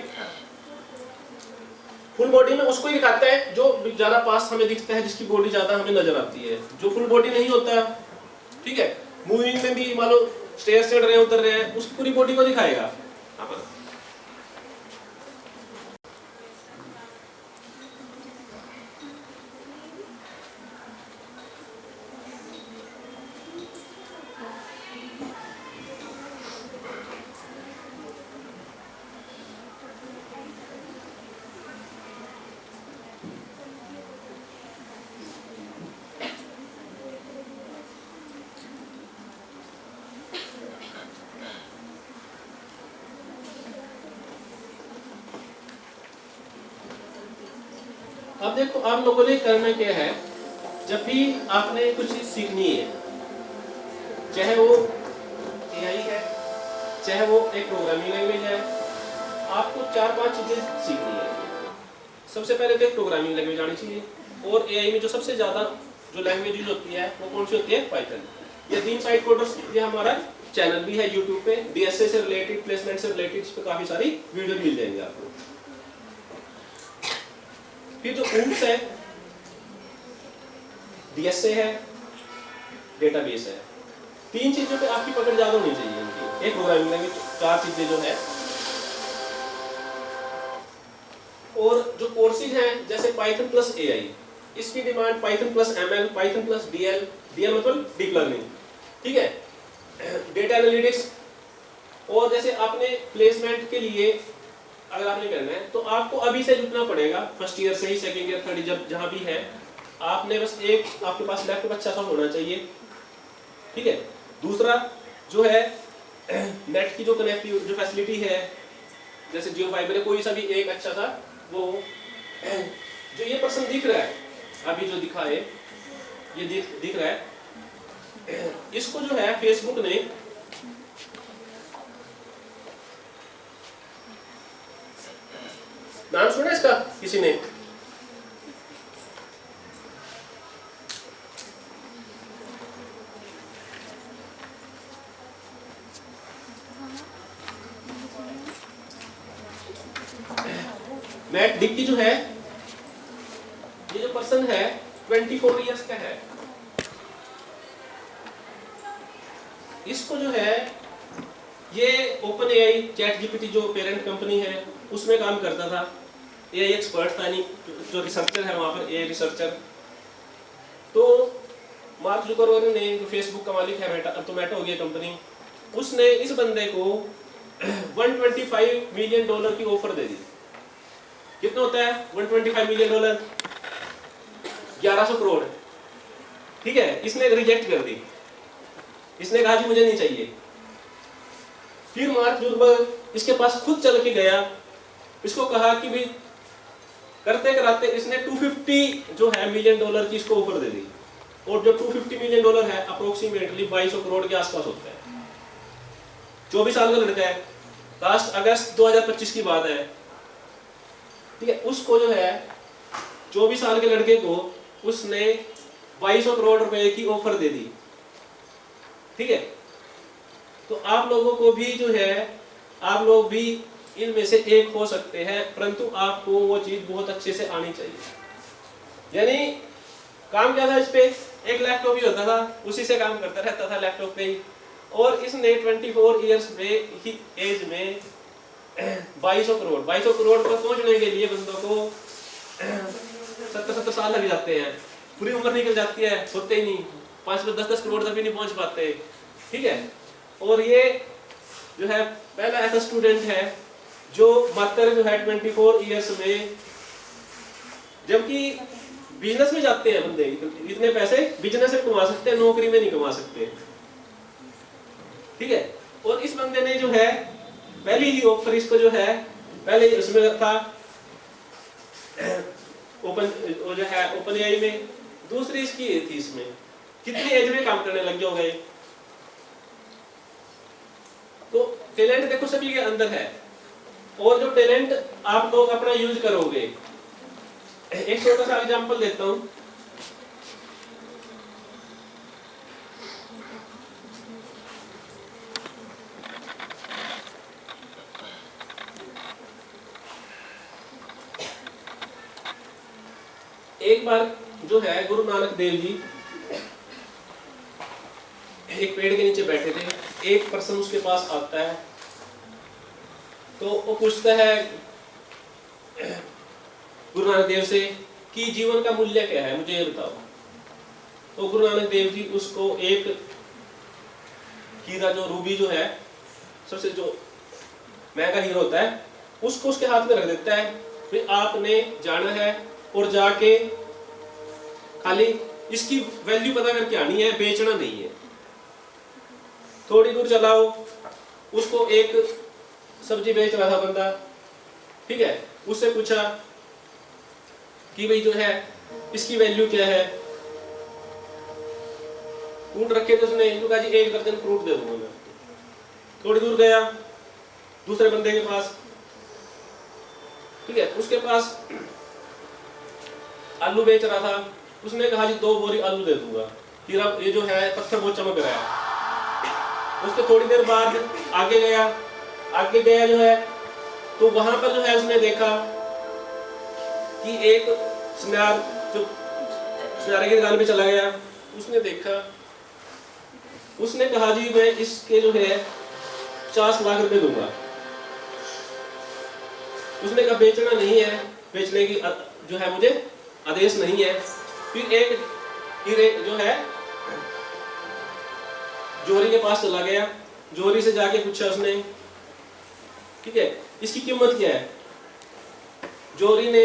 फुल बॉडी में उसको ही दिखाता है जो ज्यादा पास हमें दिखता है, जिसकी बॉडी ज्यादा हमें नजर आती है। जो फुल बॉडी नहीं होता, ठीक है, मूविंग में भी मान लो स्टेयर्स चढ़ रहे हैं उतर रहे हैं, उसकी पूरी बॉडी को दिखाएगा। अब देखो आप लोगों ने करना क्या है, जब भी आपने कुछ चीज सीखनी है, चाहे वो एआई है, चाहे वो एक प्रोग्रामिंग लैंग्वेज है, आपको 4-5 चीजें सीखनी है। सबसे पहले तो एक प्रोग्रामिंग लैंग्वेज आनी चाहिए, और एआई में जो सबसे ज्यादा जो लैंग्वेज यूज होती है वो कौन सी होती है, पाइथन। ये 3 साइड कोडर्स, ये हमारा चैनल भी है यूट्यूब पे, डीएसए से रिलेटेड, प्लेसमेंट से रिलेटेड, इस पे काफी सारी वीडियो मिल जाएंगे आपको। फिर जो ऊम्स है, डीएसए है, डेटाबेस है, 3 चीजों पे आपकी पकड़ ज्यादा होनी चाहिए इनकी। एक प्रोग्रामिंग लैंग्वेज, 4 चीजें जो है। और जो कोर्सेज हैं जैसे पाइथन प्लस एआई, इसकी demand Python plus ML, Python plus DL, DL मतलब डीप लर्निंग, ठीक है, डेटा एनालिटिक्स। और जैसे आपने प्लेसमेंट के लिए अगर आपने करना है तो आपको अभी से जुटना पड़ेगा, फर्स्ट ईयर से ही, सेकंड ईयर, थर्ड ईयर, जहां भी है, आपने बस एक आपके पास लैपटॉप अच्छा सा होना चाहिए, ठीक है। दूसरा जो है नेट की जो कनेक्टिव जो फैसिलिटी है, जैसे जियो फाइबर है, कोई सा भी एक अच्छा सा वो जो ये पर्सन दिख रहा है अभी जो दिखा है, ये दिख रहा है, इसको जो है फेसबुक ने नाम सुना इसका किसी ने? मैट डिक्की जो है, ये जो पर्सन है 24 इयर्स का है। इसको जो है ये ओपन एआई, चैट जीपीटी जो पेरेंट कंपनी है उसमें काम करता था, एआई एक्सपर्ट था, नहीं जो रिसर्चर है वहाँ पर, एआई रिसर्चर। तो मार्क जुकरबर्ग ने, जो फेसबुक का मालिक है, मेटा, अब तो मेटा हो गया कंपनी, उसने इस बंदे को $125 मिलियन की ऑफर दे दी। कितना होता है $125 मिलियन? 1100 करोड़। ठीक है, इसने रिजेक्ट कर दी, इसने कहा जी मुझे नहीं चाहिए। फिर मार्क जुकरबर्ग इसके पास खुद चल के गया, इसको कहा कि भाई, करते कराते इसने $250 मिलियन की इसको ऑफर दे दी। और जो $250 मिलियन है अप्रोक्सीमेटली 2200 करोड़ के आसपास होता है। 24 साल का लड़का है, लास्ट अगस्त 2025 की बात है। ठीक है, उसको जो है 24 साल के लड़के को उसने 2200 करोड़ रुपए की ऑफर दे दी। ठीक है, तो आप लोगों को भी जो है, आप लोग भी इनमें से एक हो सकते हैं, परंतु आपको वो चीज बहुत अच्छे से आनी चाहिए। यानी काम क्या था इस पे, एक लैपटॉप ही होता था, उसी से काम करता रहता था लैपटॉप पे ही। और इसने 24 इयर्स में ही एज में 2200 करोड़ पर पहुंचने के लिए बंदों को 70 साल लग जाते हैं, पूरी उम्र निकल जाती है, होते ही नहीं, 5-10 करोड़ तक भी नहीं पहुंच पाते। ठीक है, और ये जो है पहला ऐसा स्टूडेंट है जो मात्र जो है 24 इयर्स में, जबकि बिजनेस में जाते हैं बंदे, इतने पैसे बिजनेस में कमा सकते हैं, नौकरी में नहीं कमा सकते। ठीक है, और इस बंदे ने जो है पहली ही ऑफर इसको जो है, पहले उसमें था ओपन एआई में, दूसरी इसकी थी, इसमें कितनी एज में काम करने लग जाओगे। तो टैलेंट देखो सभी के अंदर है, और जो टैलेंट आप लोग अपना यूज करोगे, एक छोटा सा एग्जांपल देता हूं। एक बार जो है गुरु नानक देव जी एक पेड़ के नीचे बैठे थे, एक पर्सन उसके पास आता है, तो वो पूछता है गुरु नानक देव से कि जीवन का मूल्य क्या है, मुझे ये बताओ। तो गुरु नानक देव जी उसको एक हीरा, जो रूबी जो है सबसे जो महंगा हीरा होता है, उसको उसके हाथ में रख देता है, फिर आपने जाना है और जाके खाली इसकी वैल्यू पता करके आनी है, बेचना नहीं है। थोड़ी दूर चलाओ, उसको एक सब्जी बेच रहा था बंदा, ठीक है, उससे पूछा कि भाई जो है इसकी वैल्यू क्या है। फ्रूट रखे थे उसने, कहा जी 1 दर्जन फ्रूट दे दूंगा मैं। थोड़ी दूर गया दूसरे बंदे के पास, ठीक है, उसके पास आलू बेच रहा था, उसने कहा जी 2 बोरी आलू दे दूंगा। हीरा ये जो है पत्थर बहुत चमक रहा है। उसके थोड़ी देर बाद आगे गया जो है, तो वहां पर जो है उसने देखा कि एक सुनार जो सुनारे की दुकान पे चला गया, उसने देखा, उसने कहा जी मैं इसके जो है 50 लाख रुपए दूंगा। उसने कहा बेचना नहीं है, बेचने की जो है मुझे आदेश नहीं है। फिर एक हीरे जो है जोहरी के पास चला गया, जोहरी से जाके पूछा उसने, ठीक है, इसकी कीमत क्या है। जोहरी ने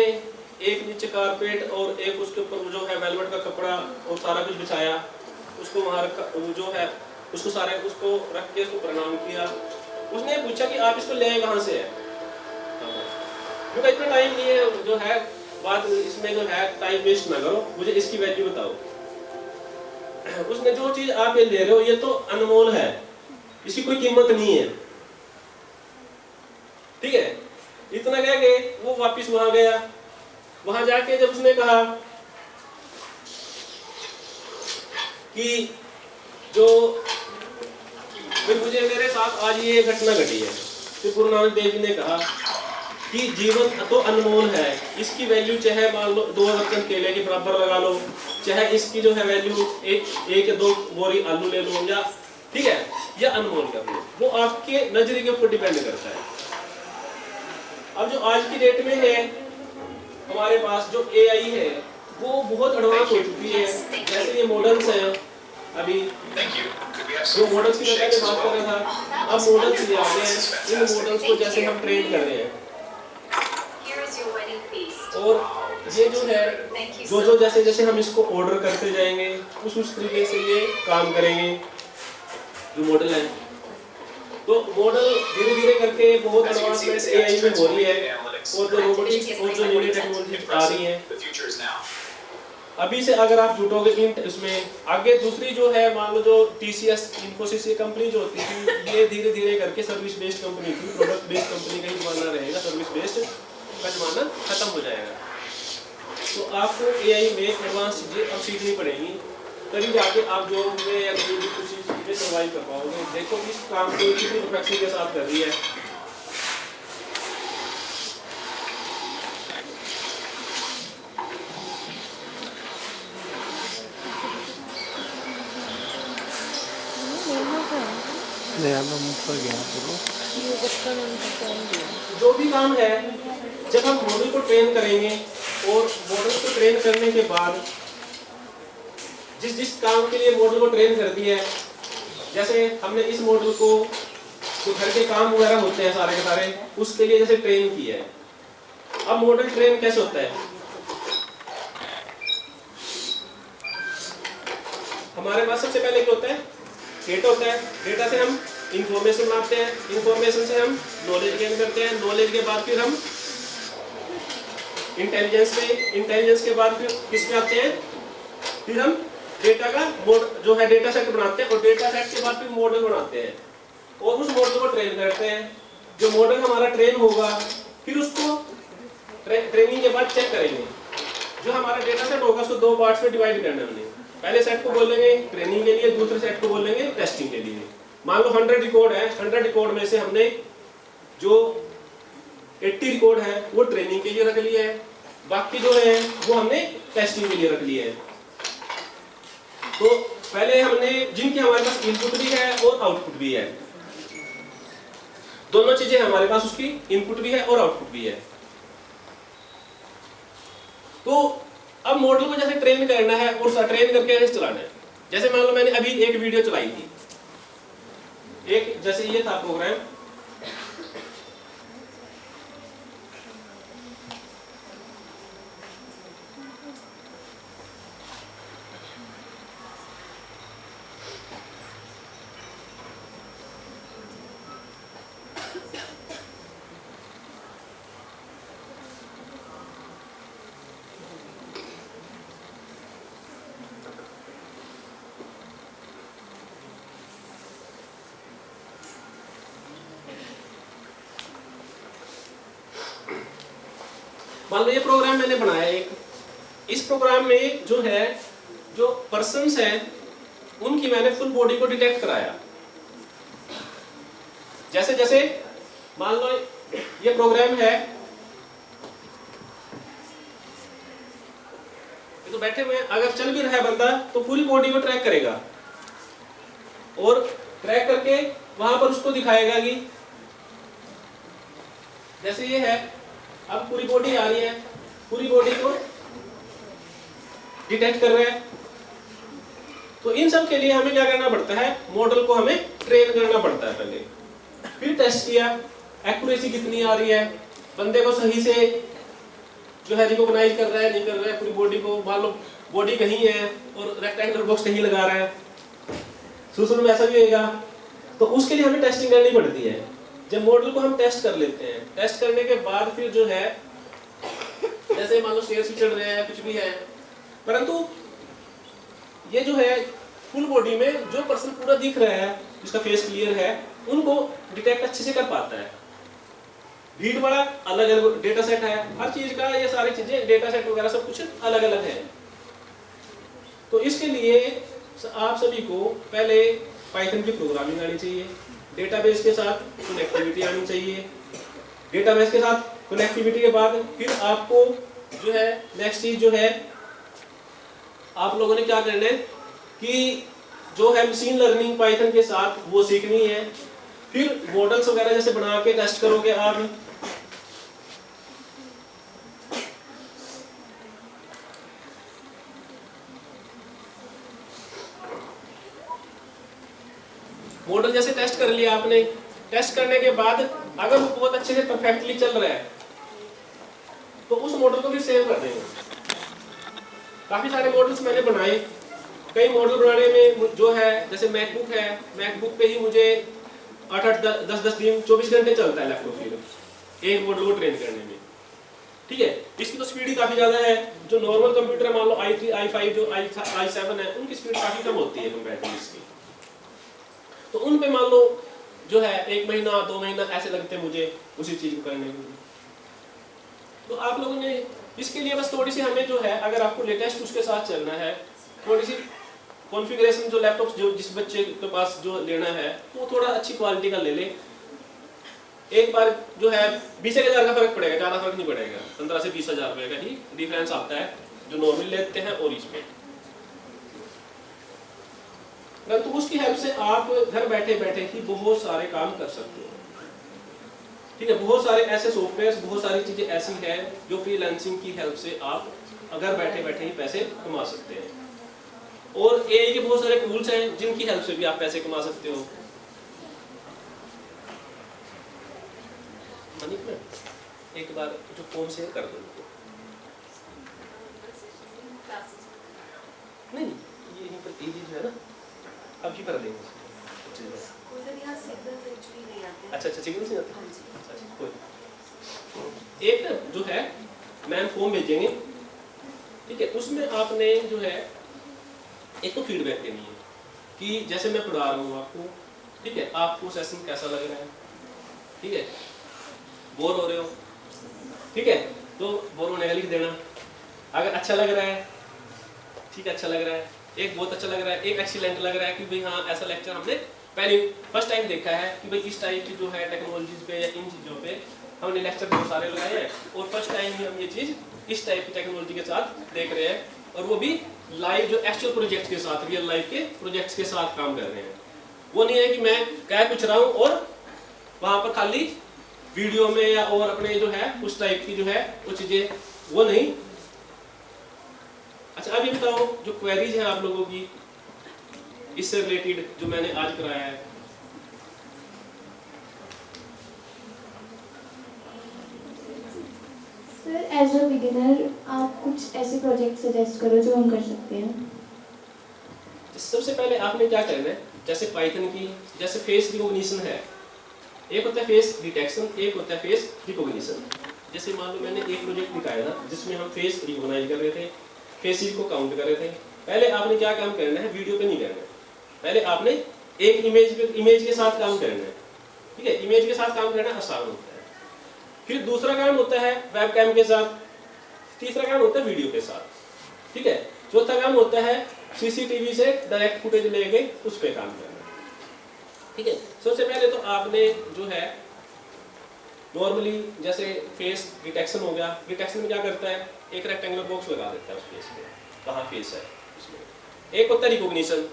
एक नीचे कारपेट और एक उसके ऊपर जो है वेलवेट का कपड़ा और सारा कुछ बिछाया, उसको वहां रखा, जो है उसको सारे उसको रख के उसको प्रणाम किया। उसने पूछा कि आप इसको ले कहां से है। क्योंकि इतना टाइम नहीं है जो है बात, इसमें जो है टाइम वेस्ट ना करो, मुझे इसकी वैल्यू बताओ। उसने जो चीज आप ये ले रहे हो ये तो अनमोल है, इसकी कोई कीमत नहीं है, ठीक है। इतना कह के वो वापस वहां गया। वहां जाके जब उसने कहा कि जो मुझे मेरे साथ आज ये घटना घटी है, तो गुरु नानक देव जी ने कहा कि जीवन तो अनमोल है, इसकी वैल्यू चाहे मान लो 2 दर्जन केले के बराबर लगा लो, चाहे इसकी जो है वैल्यू एक या 2 बोरी आलू ले लो, या ठीक है, या अनमोल कर लो, वो आपके नजरिए के ऊपर डिपेंड करता है। अब जो आज की डेट में है हमारे पास जो एआई है, वो बहुत एडवांस हो चुकी है। जैसे ये मॉडल्स हैं अभी, जो मॉडल्स की मैं पहले बात कर रहा था, अब मॉडल्स ये आ गए हैं। इन मॉडल्स को जैसे हम ट्रेन कर रहे हैं, और ये जो है जो जैसे जैसे हम इसको ऑर्डर करते जाएंगे उस तरीके से ये काम करेंगे जो मॉडल है। तो मॉडल धीरे धीरे करके बहुत एडवांसमेंट एआई में हो रही है, और जो रोबोटिक्स और जो नई टेक्नोलॉजी आ रही है, अभी से अगर आप जुटोगे इसमें आगे, दूसरी जो है मान लो जो टीसीएस इन्फोसिस ये कंपनी जो होती थी, ये धीरे धीरे करके सर्विस बेस्ड कंपनी थी, प्रोडक्ट बेस्ड कंपनी का ही जमाना रहेगा, सर्विस बेस्ड का जमाना खत्म हो जाएगा। तो आपको एआई में एडवांस चीज़ें अब सीखनी पड़ेगी, तभी जाके आप जॉब में या किसी भी कुछ चीज़ में सर्वाइव कर पाओगे। देखो इस काम को कितनी परफेक्शन के साथ कर रही है। जो भी काम है, जब हम मॉडल को ट्रेन करेंगे और मॉडल को ट्रेन करने के बाद जिस काम के लिए मॉडल को ट्रेन कर दिया है, जैसे हमने इस मॉडल को जो घर के काम वगैरह होते हैं सारे के सारे, उसके लिए जैसे ट्रेन किया है। अब मॉडल ट्रेन कैसे होता है? हमारे पास सबसे पहले क्या होता है? डेटा होता है। डेटा से हम इंफॉर्मेशन बनाते हैं, इंफॉर्मेशन से हम नॉलेज गेन करते हैं, नॉलेज के बाद फिर हम इंटेलिजेंस में, इंटेलिजेंस के बाद फिर किस में आते हैं? फिर हम डेटा का जो है डेटा सेट बनाते हैं, और डेटा सेट के बाद फिर मॉडल बनाते हैं, और उस मॉडल को ट्रेन करते हैं। जो मॉडल हमारा ट्रेन होगा, फिर उसको ट्रेनिंग के बाद चेक करेंगे। जो हमारा डेटा सेट होगा उसको दो पार्ट्स में डिवाइड करना है हमने। पहले सेट को बोलेंगे ट्रेनिंग के लिए, दूसरे सेट को बोलेंगे टेस्टिंग के लिए। मान लो 100 रिकॉर्ड है, 100 रिकॉर्ड में से हमने जो 80 रिकॉर्ड है वो ट्रेनिंग के लिए रख लिया है, बाकी जो है वो हमने टेस्टिंग के लिए रख लिए है। तो पहले हमने जिनकी हमारे पास इनपुट भी है और आउटपुट भी है, दोनों चीजें हमारे पास, उसकी इनपुट भी है और आउटपुट भी है। तो अब मॉडल को जैसे ट्रेन करना है और ट्रेन करके कैसे चलाना है। जैसे मान लो मैंने अभी एक वीडियो चलाई थी, एक जैसे ये था प्रोग्राम, मान लो ये प्रोग्राम मैंने बनाया एक, इस प्रोग्राम में जो है जो पर्सन्स हैं उनकी मैंने फुल बॉडी को डिटेक्ट कराया। जैसे जैसे मान लो ये प्रोग्राम है, ये तो बैठे हुए, अगर चल भी रहा है बंदा तो पूरी बॉडी को ट्रैक करेगा, और ट्रैक करके वहां पर उसको दिखाएगा कि जैसे ये है, अब पूरी बॉडी आ रही है, पूरी बॉडी को डिटेक्ट कर रहा है। तो इन सब के लिए हमें क्या करना पड़ता है? मॉडल को हमें ट्रेन करना पड़ता है पहले, फिर टेस्ट किया, एक्यूरेसी कितनी आ रही है, बंदे को सही से जो है रिकॉग्नाइज कर रहा है नहीं कर रहा है पूरी बॉडी को। मान लो बॉडी कहीं है और रेक्टेंगुलर बॉक्स कहीं लगा रहा है, शुरू में ऐसा भी होगा, तो उसके लिए हमें टेस्टिंग करनी पड़ती है। जब मॉडल को हम टेस्ट कर लेते हैं, टेस्ट करने के बाद फिर जो है जैसे मान लो स्टेयर्स भी चढ़ रहे हैं, कुछ भी है, परंतु ये जो है फुल बॉडी में जो पर्सन पूरा दिख रहा है, जिसका फेस क्लियर है, उनको डिटेक्ट अच्छे से कर पाता है। भीड़ बड़ा अलग अलग डेटा सेट है, हर चीज का ये सारी चीजें डेटा सेट वगैरह सब कुछ अलग अलग है। तो इसके लिए आप सभी को पहले पाइथन की प्रोग्रामिंग आनी चाहिए, डेटाबेस के साथ कनेक्टिविटी आनी चाहिए, डेटाबेस के साथ कनेक्टिविटी के बाद फिर आपको जो है नेक्स्ट चीज जो है आप लोगों ने क्या करना है कि जो है मशीन लर्निंग पाइथन के साथ वो सीखनी है। फिर मॉडल्स वगैरह जैसे बना के टेस्ट करोगे आप, मॉडल जैसे टेस्ट कर लिया आपने, टेस्ट करने के बाद अगर वो बहुत अच्छे से परफेक्टली चल रहा है तो उस मॉडल को भी सेव कर देंगे। काफी सारे मॉडल्स मैंने बनाए, कई मॉडल बनाने में जो है जैसे मैकबुक है, मैकबुक पे ही मुझे 8-8 10-10 दिन 24 घंटे चलता है लैपटॉप फिर एक मॉडल को ट्रेन करने में। ठीक है, इसकी तो स्पीड ही काफी ज्यादा है। जो नॉर्मल कंप्यूटर है मान लो i3 i5 जो i7 है उनकी स्पीड काफी कम होती है कंपैरेटिवली इसकी। तो उन पे मान लो जो है 1 महीना 2 महीना ऐसे लगते हैं मुझे उसी चीज को करने में। तो आप लोगों ने इसके लिए बस थोड़ी सी हमें जो है अगर आपको लेटेस्ट उसके साथ चलना है, थोड़ी सी कॉन्फ़िगरेशन जो लैपटॉप जो जिस बच्चे के पास जो लेना है वो थोड़ा अच्छी क्वालिटी का ले ले। एक बार जो है 20,000 का फर्क पड़ेगा, ज़्यादा फर्क नहीं पड़ेगा, 15 से 20,000 रुपये का ही डिफरेंस आता है जो नॉर्मल लेते हैं और इसमें। परंतु उसकी हेल्प से आप घर बैठे बैठे ही बहुत सारे काम कर सकते हो। ठीक है, बहुत सारे ऐसे सॉफ्टवेयर, बहुत सारी चीजें ऐसी हैं जो फ्रीलांसिंग की हेल्प से आप अगर बैठे बैठे ही पैसे कमा सकते हैं। और एआई के बहुत सारे टूल्स हैं जिनकी हेल्प से भी आप पैसे कमा सकते हो। एक बार जो फॉर्म शेयर कर दो नहीं, ये यहीं पर जो है ना अभी कर देंगे। अच्छा सिग्नल से आते हैं। अच्छा कोई एक ना जो है मैम फॉर्म भेजेंगे, ठीक है, उसमें आपने जो है एक तो फीडबैक देनी है कि जैसे मैं पढ़ा रहा हूँ आपको, ठीक है, आपको सेशन कैसा लग रहा है, ठीक है, बोर हो रहे हो, ठीक है, तो बोर होने का लिख देना। अगर अच्छा लग रहा है, ठीक है, अच्छा लग रहा है, एक बहुत अच्छा लग रहा है, एक एक्सीलेंट लग रहा है कि भाई हाँ ऐसा लेक्चर हमने पहले फर्स्ट टाइम देखा है कि भाई इस टाइप की जो है टेक्नोलॉजीज पे या इन चीज़ों पे हमने लेक्चर बहुत सारे लगाए हैं और फर्स्ट टाइम ही हम ये चीज़ इस टाइप की टेक्नोलॉजी के साथ देख रहे हैं, और वो भी लाइव जो एक्चुअल प्रोजेक्ट के साथ, रियल लाइफ के प्रोजेक्ट्स के साथ काम कर रहे हैं। वो नहीं है कि मैं कह कुछ रहा हूँ और वहाँ पर खाली वीडियो में या और अपने जो है उस टाइप की जो है वो चीज़ें, वो नहीं। अच्छा अब ये बताओ जो क्वेरीज हैं आप लोगों की इससे रिलेटेड जो मैंने आज कराया है, सर एज अ बिगिनर आप कुछ ऐसे प्रोजेक्ट सजेस्ट करो जो हम कर सकते हैं। सबसे पहले आपने क्या करना है, जैसे पाइथन की जैसे फेस रिकॉग्निशन है, एक होता है फेस डिटेक्शन, एक होता है फेस रिकॉग्निशन। जैसे मान लो मैंने एक प्रोजेक्ट दिखाया था जिसमें हम फेस रिकॉग्नाइज कर रहे थे, फेसेस को काउंट कर रहे थे। पहले आपने क्या काम करना है, वीडियो पे नहीं करना है, पहले आपने एक इमेज के साथ काम करना है, ठीक है, इमेज के साथ काम करना आसान होता है। फिर दूसरा काम होता है वेबकैम के साथ, तीसरा काम होता है वीडियो के साथ, ठीक है, चौथा काम होता है सीसीटीवी से डायरेक्ट फुटेज लेके उस पर काम करना, ठीक है। सबसे पहले तो आपने जो है नॉर्मली जैसे फेस डिटेक्शन हो गया, डिटेक्शन में क्या करता है, एक रेक्टेंगुलर बॉक्स लगा देता है उस फेस पे, कहाँ फेस है उसमें। एक होता है रिकॉग्निशन,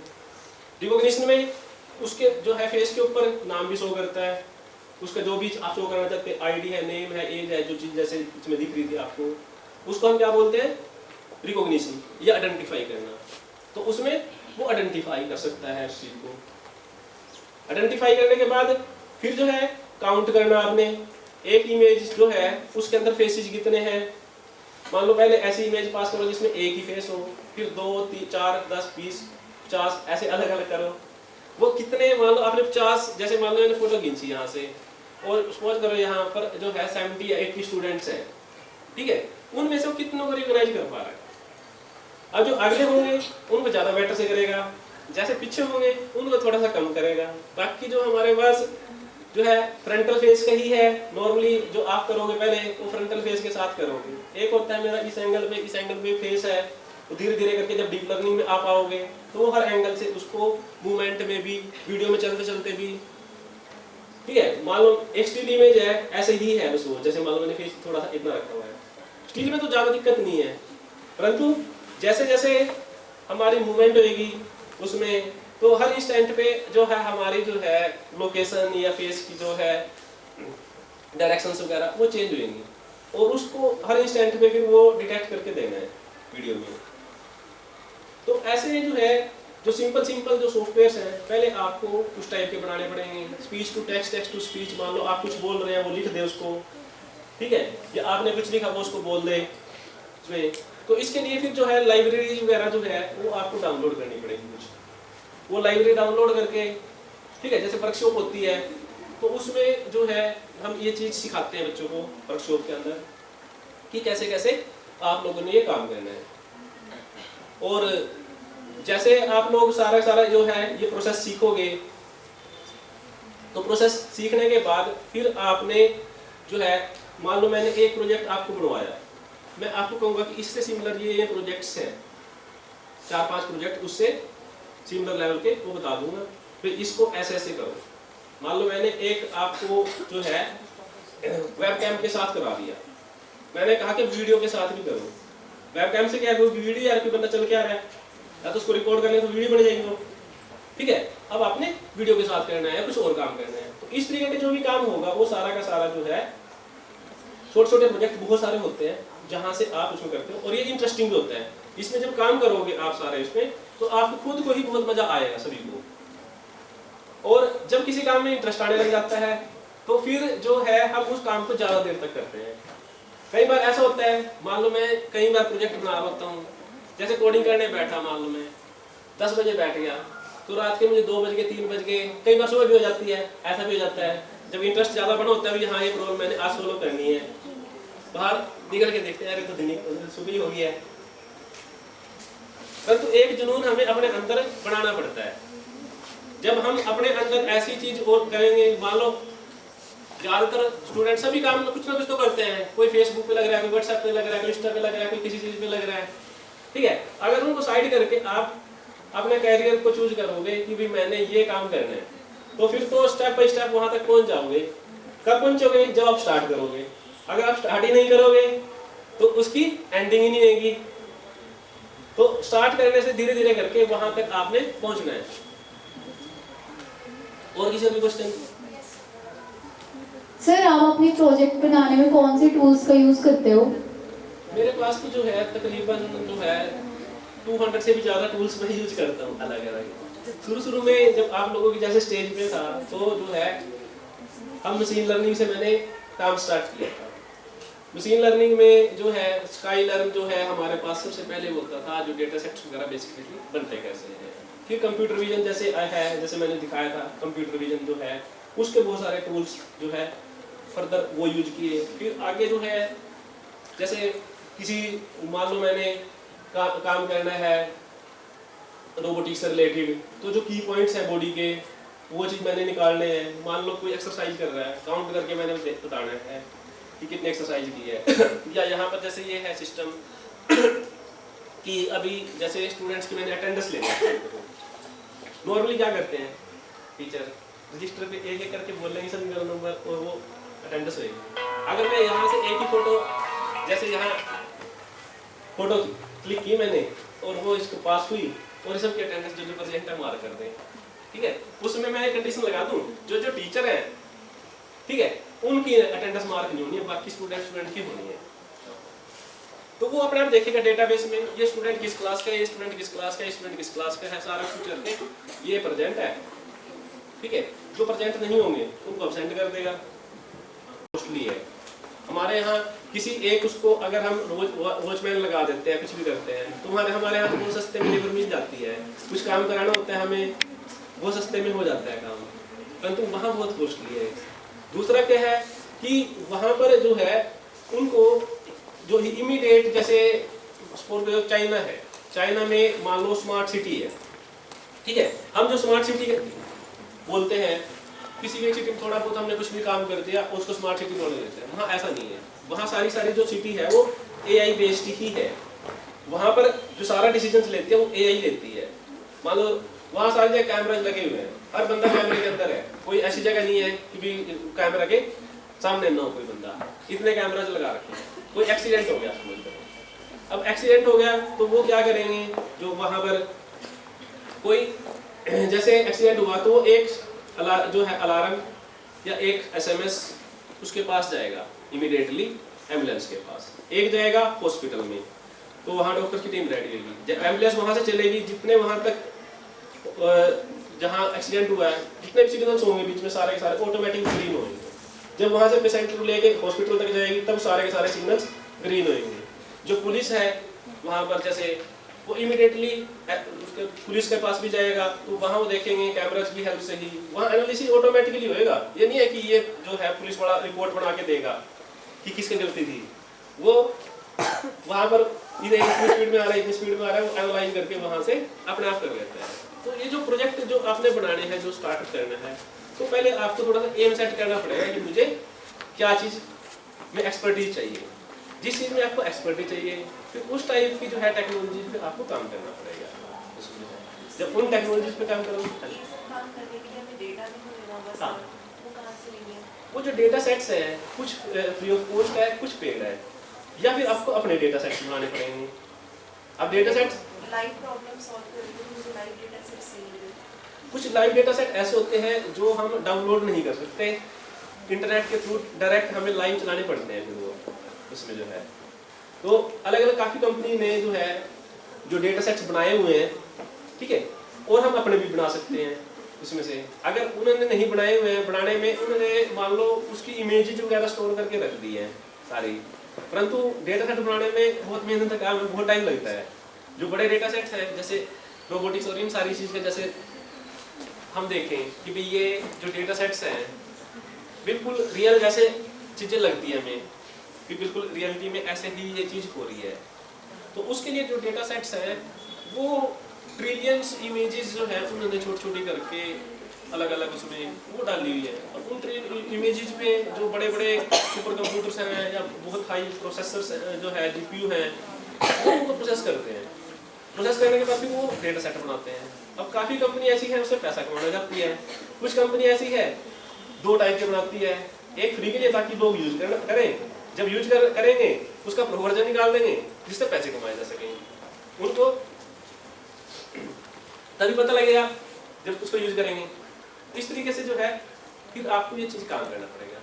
रिकॉग्निशन में उसके जो है फेस के ऊपर नाम भी शो करता है, उसका जो भी आप शो करना चाहते हैं, आईडी है, नेम है, एज है, जो चीज़ जैसे इसमें दिख रही थी आपको, उसको हम क्या बोलते हैं, रिकॉग्निशन या आइडेंटिफाई करना। तो उसमें वो आइडेंटिफाई कर सकता है उस चीज़ को। आइडेंटिफाई करने के बाद फिर जो है काउंट करना आपने, एक इमेज जो है उसके अंदर फेसेस कितने हैं। मान लो पहले ऐसी इमेज पास करो जिसमें एक ही फेस हो, फिर 2, 3, 4, 10, 20, 50 ऐसे अलग अलग करो। वो कितने, मान लो आपने 50, जैसे मान लो मैंने फोटो खींची यहाँ से और सपोज करो यहाँ पर जो है 70 या 80 स्टूडेंट्स हैं, ठीक है, उनमें से वो कितनों को रिकॉग्नाइज कर पा रहा है। अब जो आगे होंगे उनको ज़्यादा बेटर से करेगा, जैसे पीछे होंगे उनको थोड़ा सा कम करेगा। बाकी जो हमारे पास जो है फ्रंटल फेस का ही है, नॉर्मली जो आप करोगे पहले वो फ्रंटल फेस के साथ करोगे। एक होता है मेरा इस एंगल पे फेस है, तो धीरे धीरे करके जब डीप लर्निंग में आप आओगे तो वो हर एंगल से उसको मूवमेंट में भी, वीडियो में चलते चलते भी, ठीक है। मान लो एक स्टिल इमेज है, ऐसे ही है बस वो, जैसे मान लो मैंने फेस थोड़ा सा इतना रखा हुआ है, स्टिल में तो ज़्यादा दिक्कत नहीं है, परंतु जैसे जैसे हमारी मूवमेंट होगी उसमें, तो हर इंस्टेंट पे जो है हमारी जो है लोकेशन या फेस की जो है डायरेक्शंस वगैरह वो चेंज होंगी, और उसको हर इंस्टेंट पे फिर वो डिटेक्ट करके देना है वीडियो में। तो ऐसे जो है जो सिंपल जो सॉफ्टवेयर्स हैं पहले आपको उस टाइप के बनाने पड़ेंगे, speech to text, text to speech. मान लो आप कुछ बोल रहे हैं वो लिख दे उसको, ठीक है, या आपने कुछ लिखा वो उसको बोल दे उसमें। तो इसके लिए फिर जो है लाइब्रेरी वगैरह जो है वो आपको डाउनलोड करनी पड़ेगी कुछ, वो लाइब्रेरी डाउनलोड करके, ठीक है, जैसे वर्कशॉप होती है तो उसमें जो है हम ये चीज़ सिखाते हैं बच्चों को वर्कशॉप के अंदर कि कैसे कैसे आप लोगों ने ये काम करना है। और जैसे आप लोग सारा जो है ये प्रोसेस सीखोगे, तो प्रोसेस सीखने के बाद फिर आपने जो है, मान लो मैंने एक प्रोजेक्ट आपको बनवाया, मैं आपको कहूँगा कि इससे सिमिलर ये प्रोजेक्ट्स हैं, 4-5 प्रोजेक्ट उससे सिमिलर लेवल के वो बता दूंगा, फिर इसको ऐसे करो। मान लो मैंने एक आपको जो है वेबकैम के साथ करा दिया, मैंने कहा कि वीडियो के साथ भी करो। वेबकैम से क्या है, वीडियो यार कोई बंदा चल के आ रहा है, या तो उसको रिकॉर्ड कर ले तो वीडियो बन जाएगी वो, ठीक है। अब आपने वीडियो के साथ करना है या कुछ और काम करना है, तो इस तरीके के जो भी काम होगा वो सारा का सारा जो है छोटे प्रोजेक्ट बहुत सारे होते हैं जहाँ से आप उसमें करते हो, और ये इंटरेस्टिंग भी होता है। इसमें जब काम करोगे आप सारे इसमें, तो आपको खुद को ही बहुत मजा आएगा सभी को। और जब किसी काम में इंटरेस्ट आने लग जाता है तो फिर जो है हम उस काम को ज़्यादा देर तक करते हैं। कई बार ऐसा होता है, मान लो मैं कई बार प्रोजेक्ट बना रहा होता हूँ, जैसे कोडिंग करने बैठा, मान लो मैं 10 बजे बैठ गया, तो रात के मुझे 2 बज गए, 3 बज गए, कई बार सुबह भी हो जाती है, ऐसा भी हो जाता है। जब इंटरेस्ट ज़्यादा बना होता है भी, हाँ ये प्रॉब्लम मैंने आज सोल्व करनी है, बाहर निकल के देखते हैं अरे तो दिन सुबह ही हो गया है। परंतु एक जुनून हमें अपने अंदर बनाना पड़ता है। जब हम अपने अंदर ऐसी चीज और करेंगे, मान लो ज्यादातर स्टूडेंट सभी काम में कुछ ना कुछ तो करते हैं, कोई फेसबुक पे लग रहा है, कोई व्हाट्सएप पे लग रहा है, कोई इंस्टा पे लग रहा है, कोई किसी चीज पे लग रहा है, ठीक है। अगर उनको साइड करके आप अपने कैरियर को चूज करोगे कि भाई मैंने ये काम करना है, तो फिर तो स्टेप बाय स्टेप वहां तक पहुंच जाओगे। कब पहुंचोगे, जब आप स्टार्ट करोगे। अगर आप स्टार्ट ही नहीं करोगे तो उसकी एंडिंग ही नहीं होगी। तो स्टार्ट करने से धीरे धीरे करके वहां तक आपने पहुंचना है। और किसी भी क्वेश्चन? सर आप अपनी प्रोजेक्ट बनाने में कौन से टूल्स का यूज करते हो? मेरे पास की जो है तकरीबन जो है 200 से भी ज्यादा टूल्स मैं यूज करता हूँ अलग अलग। शुरू में जब आप लोगों की जैसे स्टेज पे था, तो जो है हम मशीन लर्निंग से मैंने काम स्टार्ट किया था। मशीन लर्निंग में जो है स्काई लर्न जो है हमारे पास सबसे पहले होता था, जो डेटा सेट्स वगैरह बेसिकली बनते कैसे हैं। फिर कंप्यूटर विजन जैसे है, जैसे मैंने दिखाया था, कंप्यूटर विजन जो है उसके बहुत सारे टूल्स जो है फर्दर वो यूज किए। फिर आगे जो है जैसे किसी, मान लो मैंने काम करना है रोबोटिक्स से रिलेटेड, तो जो की पॉइंट्स है बॉडी के वो चीज़ मैंने निकालने हैं। मान लो कोई एक्सरसाइज कर रहा है, काउंट करके मैंने बताना है कि कितने एक्सरसाइज की है। या यहाँ पर जैसे ये है सिस्टम कि अभी जैसे स्टूडेंट्स की मैंने अटेंडेंस लेनी है, नॉर्मली क्या करते हैं टीचर रजिस्टर पे एक एक करके बोल लेंगे सभी मेरा नंबर और वो अटेंडेंस होगी। अगर मैं यहाँ से एक ही फोटो, जैसे यहाँ फोटो क्लिक की मैंने और वो इसको पास हुई और सब की अटेंडेंस जो प्रेजेंट है मार्क कर दें, ठीक है। उसमें मैं एक कंडीशन लगा दूँ, जो टीचर है, ठीक है, उनकी अटेंडेंस मार्क नहीं होनी है, बाकी स्टूडेंट की होनी है। तो वो अपने आप देखेगा डेटाबेस में ये स्टूडेंट किस क्लास का है, ये स्टूडेंट किस क्लास का है, स्टूडेंट किस क्लास का है, सारा कुछ करके ये प्रेजेंट है, ठीक है। जो प्रेजेंट नहीं होंगे उनको अब्सेंट कर देगा। मोस्टली है हमारे यहाँ किसी एक उसको अगर हम वॉचमैन लगा देते हैं, कुछ भी करते हैं, तो हमारे यहाँ बहुत सस्ते में लेबर मिल जाती है। कुछ काम कराना होता है हमें, वो सस्ते में हो जाता है काम, परंतु वहाँ बहुत कॉस्टली है। दूसरा क्या है कि वहाँ पर जो है उनको जो इमीडिएट, जैसे सपोज चाइना है, चाइना में मान लो स्मार्ट सिटी है, ठीक है। हम जो स्मार्ट सिटी बोलते हैं, किसी भी सिटी में थोड़ा बहुत हमने कुछ भी काम कर दिया उसको स्मार्ट सिटी बोल देते हैं। वहाँ ऐसा नहीं है, वहाँ सारी जो सिटी है वो AI बेस्ड ही है। वहाँ पर जो सारा डिसीजंस लेती है वो AI लेती है। मान लो वहाँ सारी जगह कैमराज लगे हुए हैं, हर बंदा कैमरे के अंदर है, कोई ऐसी जगह नहीं है कि भी कैमरा के सामने ना हो कोई बंदा, इतने कैमराज लगा रखे हैं। कोई एक्सीडेंट हो गया समझ लो, अब एक्सीडेंट हो गया तो वो क्या करेंगे, जो वहाँ पर कोई जैसे एक्सीडेंट हुआ तो वो एक जो है अलार्म या एक SMS उसके पास जाएगा इमीडिएटली एम्बुलेंस के पास, एक जाएगा हॉस्पिटल में, तो वहाँ डॉक्टर की टीम रेडी होगी, जब एम्बुलेंस वहाँ से चलेगी, जितने वहाँ तक जहाँ एक्सीडेंट हुआ है जितने भी सिग्नल्स होंगे बीच में सारे के सारे ऑटोमेटिक ग्रीन होंगे। जब वहाँ से पेशेंट को लेके हॉस्पिटल तक जाएगी तब सारे के सारे सिग्नल्स ग्रीन होंगे। जो पुलिस है वहाँ पर जैसे वो इमीडिएटली पुलिस के पास भी जाएगा तो वहाँ वो देखेंगे कैमरास की हेल्प से ही वहाँ एनालिसिस ऑटोमेटिकली होएगा। ये नहीं है कि ये जो है पुलिस वाला रिपोर्ट बना के देगा कि किसकी गलती थी, वो वहाँ पर इधर इतनी स्पीड में आ रहा है इतनी स्पीड में आ रहा है वो एनालाइज करके वहाँ से अपने आप कर लेता है। तो ये जो प्रोजेक्ट जो आपने बनाने हैं जो स्टार्ट करना है तो पहले आपको थोड़ा सा एम सेट करना पड़ेगा कि मुझे क्या चीज़ में एक्सपर्टीज चाहिए। जिस चीज़ में आपको एक्सपर्टीज चाहिए फिर उस टाइप की जो है टेक्नोलॉजी पे आपको काम करना पड़ेगा। जब उन टेक्नोलॉजीज पे काम करोगे वो जो डेटा सेट्स है कुछ फ्री ऑफ कॉस्ट है कुछ पेड है या फिर आपको अपने डेटा सेट्स बनाने पड़ेंगे। अब data sets live problem solve करने के लिए मुझे लाइव डेटा सेट चाहिए। कुछ लाइव डेटा सेट ऐसे होते हैं जो हम डाउनलोड नहीं कर सकते, इंटरनेट के थ्रू डायरेक्ट हमें लाइव चलाने पड़ते हैं। फिर वो उसमें जो है तो अलग अलग काफ़ी कंपनी ने जो है जो डेटा सेट्स बनाए हुए हैं, ठीक है, और हम अपने भी बना सकते हैं उसमें से। अगर उन्होंने नहीं बनाए हुए हैं, बनाने में उन्होंने मान लो उसकी इमेजेस वगैरह स्टोर करके रख दी है सारी, परंतु डेटा सेट बनाने में बहुत मेहनत का काम है, बहुत टाइम लगता है। जो बड़े डेटा सेट्स हैं जैसे रोबोटिक्स और इन सारी चीज़ के जैसे हम देखें कि भाई ये जो डेटा सेट्स हैं बिल्कुल रियल जैसे चीज़ें लगती है हमें कि बिल्कुल रियलिटी में ऐसे ही ये चीज़ हो रही है। तो उसके लिए जो डेटा सेट्स हैं वो ट्रिलियंस इमेजेस जो है उन्होंने छोटी छोटी करके अलग अलग उसमें वो डाली हुई है और उन इमेजेस पे जो बड़े बड़े सुपर कंप्यूटर्स हैं या बहुत हाई प्रोसेसर्स जो है जीपीयू हैं वो उनको प्रोसेस करते हैं। प्रोसेस करने के बाद फिर वो डेटा सेट बनाते हैं। अब काफ़ी कंपनी ऐसी है उससे पैसा कमाना जाती है, कुछ कंपनी ऐसी है दो टाइप की बनाती है, एक फ्री के लिए ताकि लोग यूज करें, जब यूज करेंगे उसका वर्जन निकाल देंगे जिससे पैसे कमाए जा सकेंगे। उनको तभी पता लगेगा जब उसको यूज करेंगे। इस तरीके से जो है फिर आपको ये चीज काम करना पड़ेगा।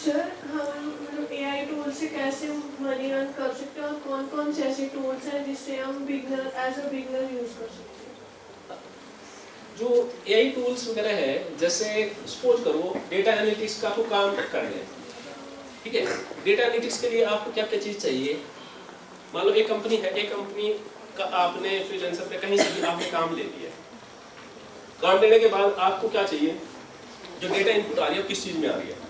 सर हम मतलब एआई टूल से कैसे मनी अर्न कर सकते हैं और कौन कौन से ऐसे टूल्स हैं जिससे हम beginner as a beginner use कर सकते हैं? जो एआई टूल्स वगैरह है जैसे सपोज करो डेटा एनालिटिक्स का आपको काम करना है, ठीक है। डेटा एनालिटिक्स के लिए आपको क्या क्या चीज़ चाहिए। मान लो एक कंपनी है, एक कंपनी का आपने फ्रीलांसर पे कहीं से भी आपने काम ले लिया। काम लेने के बाद आपको क्या चाहिए, जो डेटा इनपुट आ रही है वो किस चीज़ में आ रही है।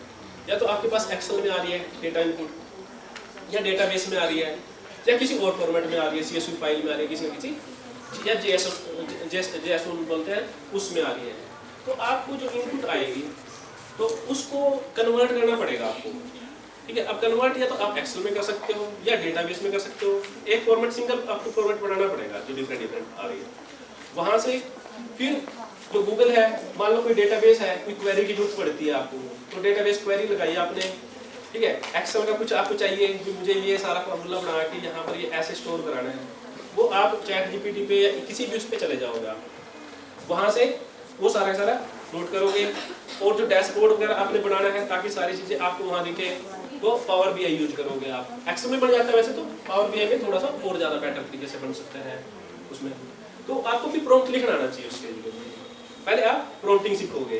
या तो आपके पास एक्सेल में आ रही है डेटा इनपुट, या डेटाबेस में आ रही है, या किसी और फॉर्मेट में आ रही है, CSV फाइल में आ रही है किसी न किसी, या JS बोलते हैं उसमें आ रही है। तो आपको जो इनपुट आएगी तो उसको कन्वर्ट करना पड़ेगा आपको, ठीक है। अब कन्वर्ट या तो आप एक्सेल में कर सकते हो या डेटाबेस में कर सकते हो। एक फॉर्मेट सिंगल आपको फॉर्मेट बनाना पड़ेगा जो डिफरेंट आ रही है। वहाँ से फिर जो गूगल है, मान लो कोई डेटाबेस है, कोई क्वेरी की जरूरत पड़ती है आपको, तो डेटाबेस क्वेरी लगाई आपने, ठीक है। एक्सेल का कुछ आपको चाहिए कि मुझे ये सारा फॉर्मूला बना के यहाँ पर ये ऐसे स्टोर कराना है, वो आप ChatGPT पे या किसी भी उस पर चले जाओगे आप, वहाँ से वो सारा सारा नोट करोगे। और जो डैशबोर्ड वगैरह आपने बनाना है ताकि सारी चीज़ें आपको वहाँ दिखे, तो पावर BI यूज करोगे आप। एक्सेल में बन जाता है वैसे, तो पावर BI में थोड़ा सा और ज़्यादा बेटर तरीके से बन सकते हैं उसमें। तो आपको भी प्रॉम्प्ट लिखना आना चाहिए उसके लिए। पहले आप प्रॉम्प्टिंग सीखोगे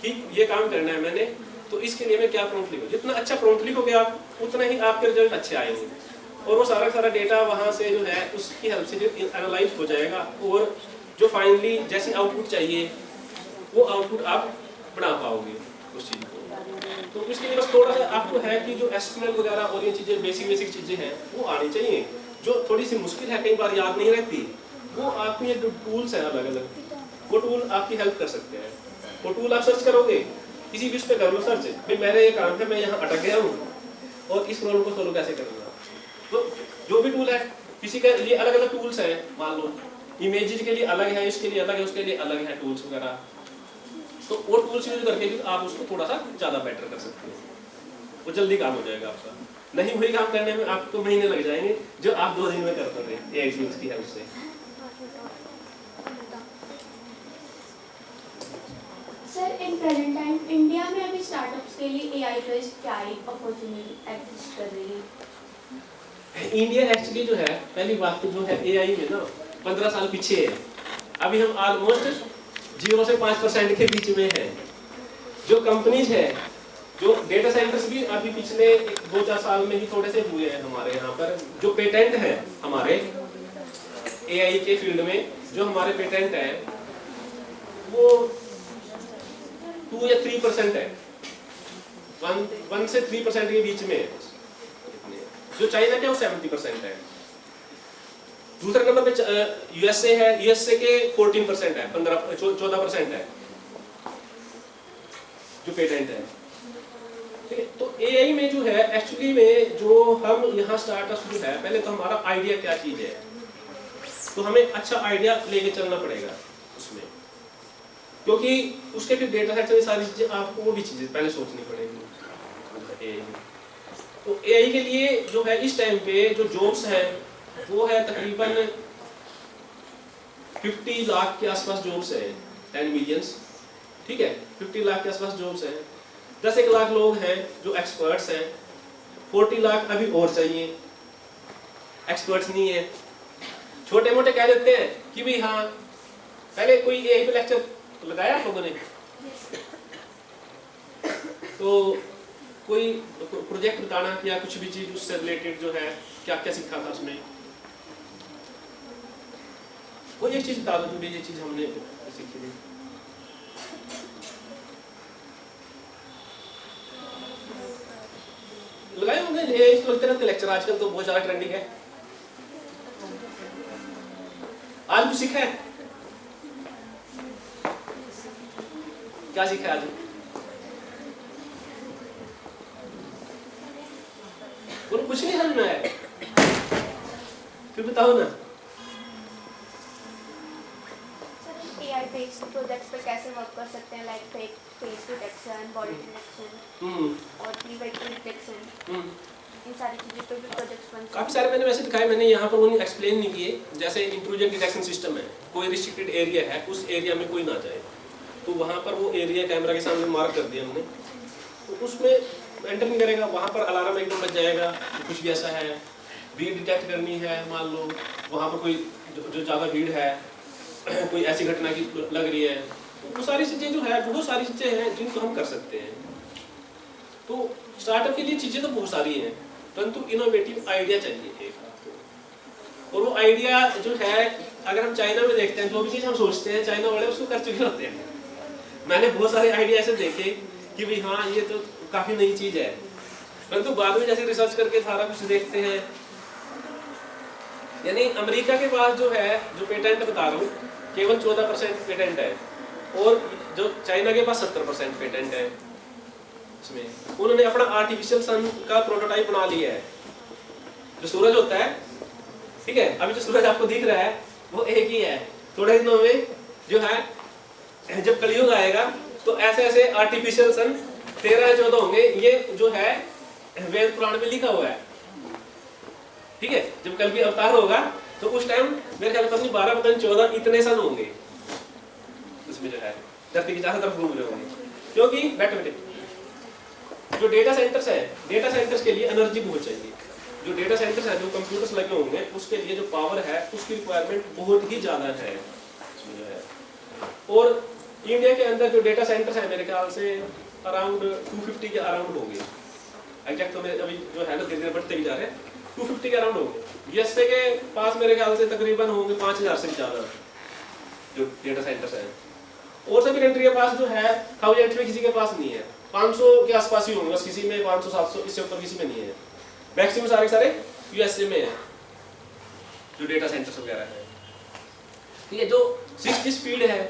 कि ये काम करना है मैंने, तो इसके लिए मैं क्या प्रॉम्प्ट लिखूँ। जितना अच्छा प्रॉम्प्ट लिखोगे आप उतना ही आपके रिजल्ट अच्छे आएंगे। और वो सारा डेटा वहाँ से जो है उसकी हेल्प से जो एनालाइज हो जाएगा और जो फाइनली जैसी आउटपुट चाहिए वो आउटपुट आप बना पाओगे उस चीज़ को। तो इसके लिए बस थोड़ा सा आपको है कि जो SQL वगैरह और ये चीज़ें बेसिक चीज़ें हैं वो आनी चाहिए, जो थोड़ी सी मुश्किल है, कई बार याद नहीं रहती, वो आपको ये जो टूल्स हैं अलग अलग, वो टूल आपकी हेल्प कर सकते हैं। वो टूल आप सर्च करोगे, किसी भी उस पर कर लो सर्च, भाई मेरे ये काम है, मैं यहाँ अटक गया हूँ और इस प्रॉब्लम को सोल्व कैसे करूँगा। तो जो भी टूल है किसी के लिए अलग अलग टूल्स हैं, मान लो इमेजेस के लिए अलग है, इसके लिए अलग है, उसके लिए अलग है टूल्स वगैरह। तो वो टूल्स यूज करके भी आप उसको थोड़ा सा ज़्यादा बेटर कर सकते हो, वो जल्दी काम हो जाएगा आपका। नहीं वही काम करने में आपको महीने लग जाएंगे जो आप 2 दिन में कर पाओगे एआई टूल्स की हेल्प से। Sir in present time India में अभी स्टार्टअप्स के लिए एआई बेस्ड क्या अपॉर्चुनिटी एग्जिस्ट कर रही है? इंडिया एक्चुअली जो है, पहली बात तो जो है एआई में ना 15 साल पीछे है, अभी हम ऑलमोस्ट 0 से 5% के बीच में है। जो कंपनीज है, जो डेटा सेंटर्स भी अभी पिछले 2-4 साल में ही थोड़े से हुए हैं हमारे यहाँ पर। जो पेटेंट है हमारे एआई के फील्ड में, जो हमारे पेटेंट है वो 2 या 3% है, 1 से 3% के बीच में है। जो चाइना के वो 70% है। दूसरे नंबर पे यूएसए है, यूएसए के 14% है, 14% है जो पेटेंट है। ठीक है, तो एआई में जो है एक्चुअली में जो हम यहाँ स्टार्टअप जो है, पहले तो हमारा आइडिया क्या चीज है, तो हमें अच्छा आइडिया लेके चलना पड़ेगा उसमें, क्योंकि उसके फिर डेटा सेट से सारी चीजें आपको वो भी चीजें पहले सोचनी पड़ेगी। तो एआई के लिए जो है इस टाइम पे जो जॉब्स है वो है तकरीबन 50 लाख के आसपास जॉब्स है, 10 मिलियंस। ठीक है, 50 लाख के आसपास जॉब्स हैं। 10-1 लाख लोग हैं जो एक्सपर्ट्स हैं, 40 लाख अभी और चाहिए, एक्सपर्ट्स नहीं है। छोटे मोटे कह देते हैं कि भाई हाँ, पहले कोई एआई पे लेक्चर लगाया आप लोगों ने, तो कोई प्रोजेक्ट बताना या कुछ भी चीज उससे रिलेटेड जो है क्या क्या सीखा था उसमें, कोई एक चीज बता दो जो ये चीज हमने सीखी थी। लगाए होंगे एआई पे लगते रहते लेक्चर, आजकल तो बहुत ज्यादा ट्रेंडिंग है। आज कुछ सीखा है? क्या सीखा है आज? कुछ नहीं समझ में आया, फिर बताओ ना। एआई बेस्ड प्रोजेक्ट्स पर कैसे वर्क कर सकते हैं, like face detection, body detection और प्री वेक्टर डिटेक्शन, इन सारी चीज़ों पर भी प्रोजेक्ट्स बन सकते हैं। काफी सारे मैंने वैसे दिखाए, मैंने यहाँ पर वो एक्सप्लेन नहीं किए। जैसे इंट्रूजन डिटेक्शन सिस्टम है, कोई रिस्ट्रिक्टेड एरिया है, उस एरिया में कोई ना जाए, तो वहाँ पर वो एरिया कैमरा के सामने मार्क कर दिया हमने, तो उसमें एंटर नहीं करेगा, वहाँ पर अलार्म एकदम बज जाएगा। कुछ भी ऐसा है, भीड़ डिटेक्ट करनी है, मान लो वहाँ पर कोई जो ज़्यादा भीड़ है, कोई ऐसी घटना की लग रही है, वो सारी चीज़ें जो है, बहुत सारी चीज़ें हैं जिनको हम कर सकते हैं। तो स्टार्टअप के लिए चीज़ें तो बहुत सारी हैं, परंतु इनोवेटिव आइडिया चाहिए एक आपको। और वो आइडिया जो है, अगर हम चाइना में देखते हैं, जो भी चीज़ हम सोचते हैं चाइना वाले उसको कर चुके होते हैं। मैंने बहुत सारे आइडिया ऐसे देखे कि भाई हाँ ये तो काफ़ी नई चीज़ है, परंतु बाद में जैसे रिसर्च करके सारा कुछ देखते हैं, यानी अमेरिका के पास जो है, जो पेटेंट बता रहा हूँ, केवल 14% पेटेंट है, और जो चाइना के पास 70% पेटेंट है। इसमें उन्होंने अपना आर्टिफिशियल सन का प्रोटोटाइप बना लिया है। जो सूरज होता है, ठीक है, अभी जो सूरज आपको दिख रहा है वो एक ही है। थोड़े दिनों में जो है, जब कलयुग आएगा तो ऐसे ऐसे आर्टिफिशियल सन 13 या 14 होंगे। ये जो है वेद पुराण में लिखा हुआ है। ठीक है, जब कल भी अवतार होगा तो उस टाइम मेरे ख्याल में 12 पता नहीं 14 इतने सन होंगे, उसमें जो है धरती की चारों तरफ घूम रहे होंगे। क्योंकि बैठे जो डेटा सेंटर्स है, डेटा सेंटर्स के लिए एनर्जी बहुत चाहिए। जो डेटा सेंटर्स है, जो कंप्यूटर्स लगे होंगे, उसके लिए जो पावर है, उसकी रिक्वायरमेंट बहुत ही ज्यादा है इसमें जो है। और इंडिया के अंदर जो डेटा सेंटर्स है, मेरे ख्याल से अराउंड 250 के अराउंड होंगे। एग्जैक्ट तो मेरे अभी जो है ना धीरे धीरे बढ़ते भी जा रहे हैं, 250 के अराउंड होंगे। यूएसए के पास मेरे ख्याल से तकरीबन होंगे 5000 से ज्यादा जो डेटा सेंटर्स हैं। और सभी कंट्री के पास जो है 1000 में किसी के पास नहीं है, 500 के आसपास ही होंगे, किसी में 500-700, इससे ऊपर किसी में नहीं है। मैक्सिमम सारे यूएसए में है जो डेटा सेंटर्स वगैरह है। ठीक है, जो 6G स्पीड है,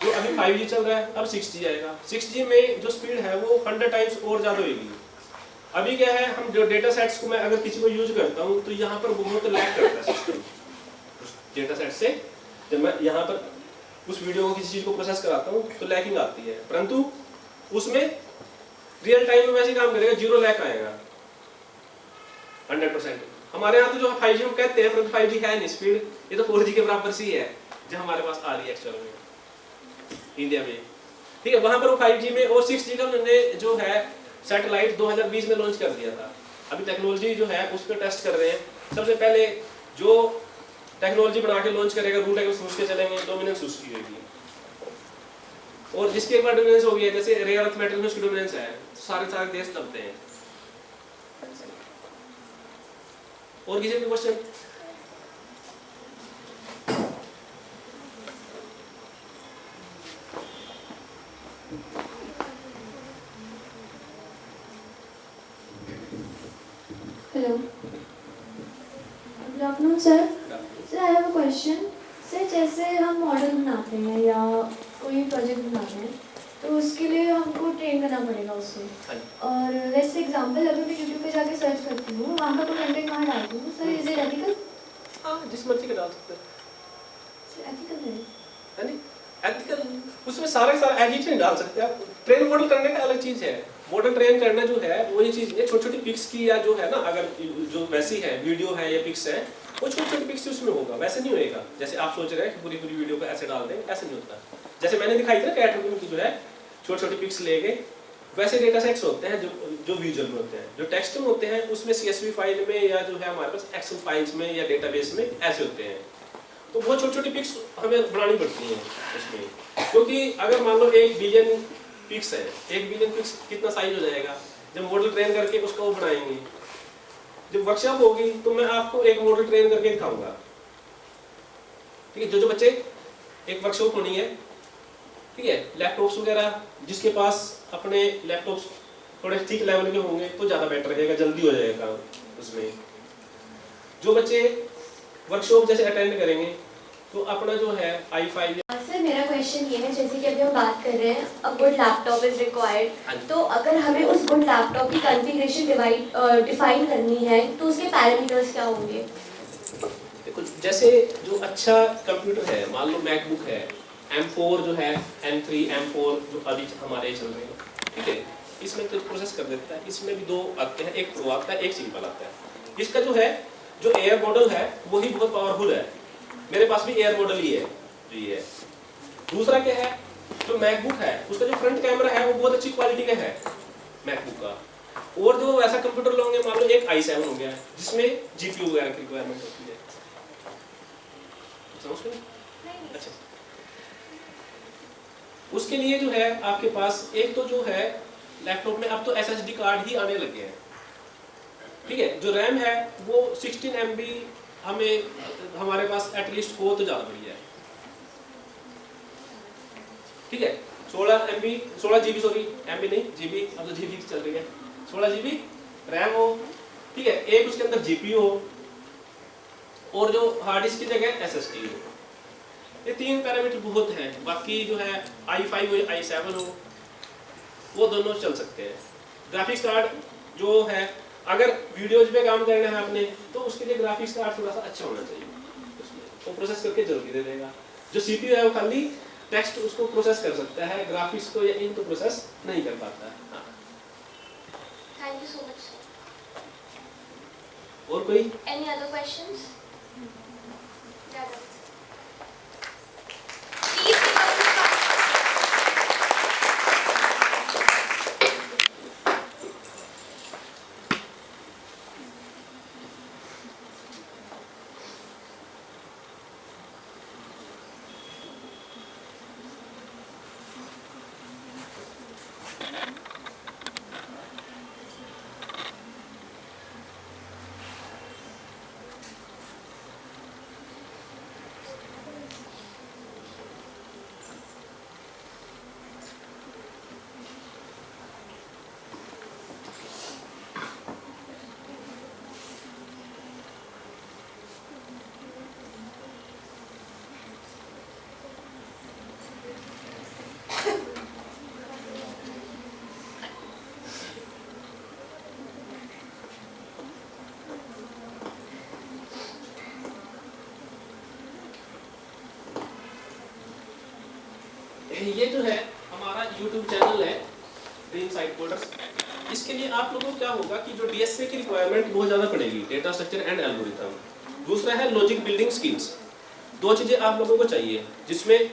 जो अभी 5G चल रहा है, अब 6G आएगा। 6G में जो स्पीड है वो 100 टाइम्स और ज्यादा होगी। अभी क्या है, हम जो डेटा सेट्स को मैं अगर किसी को यूज करता हूँ तो यहाँ पर बहुत लैग करता है सिस्टम डेटा सेट से। जब मैं यहाँ पर उस वीडियो को किसी चीज को प्रोसेस कराता हूँ तो लैगिंग आती है, परंतु उसमें रियल टाइम में वैसे काम करेगा, 0 लैग आएगा 100%। हमारे यहाँ तो जो 5G हम कहते हैं, परंतु 5G है नहीं, स्पीड ये तो 4G के बराबर सी है जो हमारे पास आ रही है एक्चुअल में इंडिया में। ठीक है, वहां पर वो 5G में और 6G का उन्होंने जो है सैटेलाइट 2020 में लॉन्च कर दिया था। अभी टेक्नोलॉजी जो है उस पर टेस्ट कर रहे हैं। सबसे पहले जो टेक्नोलॉजी बना के लॉन्च करेगा, रूल है उसके चलेंगे, डोमिनेंस उसकी होगी। और जिसकी एक बार डोमिनेंस हो गई है, जैसे रेयर अर्थ मेटल में उसकी डोमिनेंस है, सारे सारे देश दबते हैं। और किसी भी question? Hello, good afternoon sir. Sir I have a question. Sir जैसे हम मॉडल बनाते हैं या कोई प्रोजेक्ट बनाते हैं तो उसके लिए हमको ट्रेन करना पड़ेगा उससे, और वैसे एग्जांपल अभी मैं यूट्यूब पे जाके सर्च करती हूँ, वहाँ का तो कंटेंट वहाँ डालती हूँ, सर इज इट एथिकल? हाँ, जिस मर्जी का डाल सकते हैं। सर एथिकल है? नहीं, एथिकल उसमें सारा सारा एडिट नहीं डाल सकते आप। ट्रेन मॉडल करने का अलग चीज़ है, मॉडल ट्रेन करना जो है वही चीज़ है। छोटी छोटी पिक्स की या जो है ना, अगर जो वैसी है वीडियो है या पिक्स है, वो छोटी छोटी पिक्स उसमें होगा, वैसे नहीं होएगा जैसे आप सोच रहे हैं कि पूरी पूरी वीडियो को ऐसे डाल दें, ऐसे नहीं होता। जैसे मैंने दिखाई थी ना कैटलॉग की जो है छोटी छोटी पिक्स लेके, वैसे डेटा सेट्स होते हैं जो विजुअल में होते हैं। जो टेक्स्ट में होते हैं उसमें CSV फाइल में या जो है हमारे पास एक्सेल फाइल्स में या डेटाबेस में ऐसे होते हैं। तो बहुत छोटी छोटी पिक्स हमें बनानी पड़ती हैं उसमें, क्योंकि अगर मान लो 1 बिलियन पिक्स है, 1 बिलियन पिक्स कितना साइज हो जाएगा जब मॉडल ट्रेन करके उसको बनाएंगे। जब वर्कशॉप होगी तो मैं आपको एक मॉडल ट्रेन करके दिखाऊंगा, ठीक है। जो बच्चे एक वर्कशॉप होनी है, ठीक है, लैपटॉप्स वगैरह जिसके पास अपने लैपटॉप्स थोड़े ठीक लेवल के होंगे तो ज़्यादा बेटर रहेगा, जल्दी हो जाएगा उसमें। जो बच्चे वर्कशॉप जैसे अटेंड करेंगे तो अपना जो है i5। सर मेरा क्वेश्चन ये है, जैसे कि अभी हम बात कर रहे हैं a good laptop is required, तो अगर हमें उस गुड लैपटॉप की कॉन्फ़िगरेशन डिफाइन करनी है तो उसके पैरामीटर्स क्या होंगे? देखो, जैसे जो अच्छा कंप्यूटर है, मान लो मैकबुक है, M4 जो है, M3 M4 जो अभी हमारे चल रहे हैं, ठीक है, इसमें तो प्रोसेस कर देता है। इसमें भी 2 आते हैं, एक प्रो आता है, एक सिंपल आता है। इसका जो है जो एयर मॉडल है वही बहुत पावरफुल है, मेरे पास भी एयर मॉडल ही है जो ये है। दूसरा क्या है, जो मैकबुक है उसका जो फ्रंट कैमरा है वो बहुत अच्छी क्वालिटी का है मैकबुक का। और जो ऐसा कंप्यूटर लोगे, मान लो एक i7 हो गया जिसमें GPU वगैरह की रिक्वायरमेंट होती है, समझ गए? अच्छा, उसके लिए जो है आपके पास एक तो जो है लैपटॉप में अब तो SSD कार्ड ही आने लगे हैं, ठीक है। जो रैम है वो 16 MB हमें हमारे पास एटलीस्ट हो तो ज़्यादा बढ़िया है, ठीक है। 16 GB सॉरी MB नहीं GB, अब तो GB चल रही है। 16 GB रैम हो, ठीक है, एक उसके अंदर GPU हो और जो हार्ड डिस्क की जगह SSD हो। ये 3 पैरामीटर बहुत हैं। बाकी जो है i5 हो i7 हो वो दोनों चल सकते हैं। ग्राफिक्स कार्ड जो है, अगर वीडियोज पे काम करना है आपने तो उसके लिए ग्राफिक्स कार्ड थोड़ा सा अच्छा होना चाहिए, वो प्रोसेस करके जल्दी दे देगा। जो CPU है वो खाली टेक्स्ट उसको प्रोसेस कर सकता है, ग्राफिक्स को या इन तो प्रोसेस नहीं कर पाता है। हाँ। Thank you so much. और कोई? Any other questions? Yeah, please take up your cards. ये जो है हमारा YouTube चैनल है ड्रीम साइट कोडर्स। इसके लिए आप लोगों को क्या होगा कि जो DSA की रिक्वायरमेंट बहुत ज़्यादा पड़ेगी, डेटा स्ट्रक्चर एंड एल्गोरिथम। दूसरा है लॉजिक बिल्डिंग स्किल्स। 2 चीज़ें आप लोगों को चाहिए जिसमें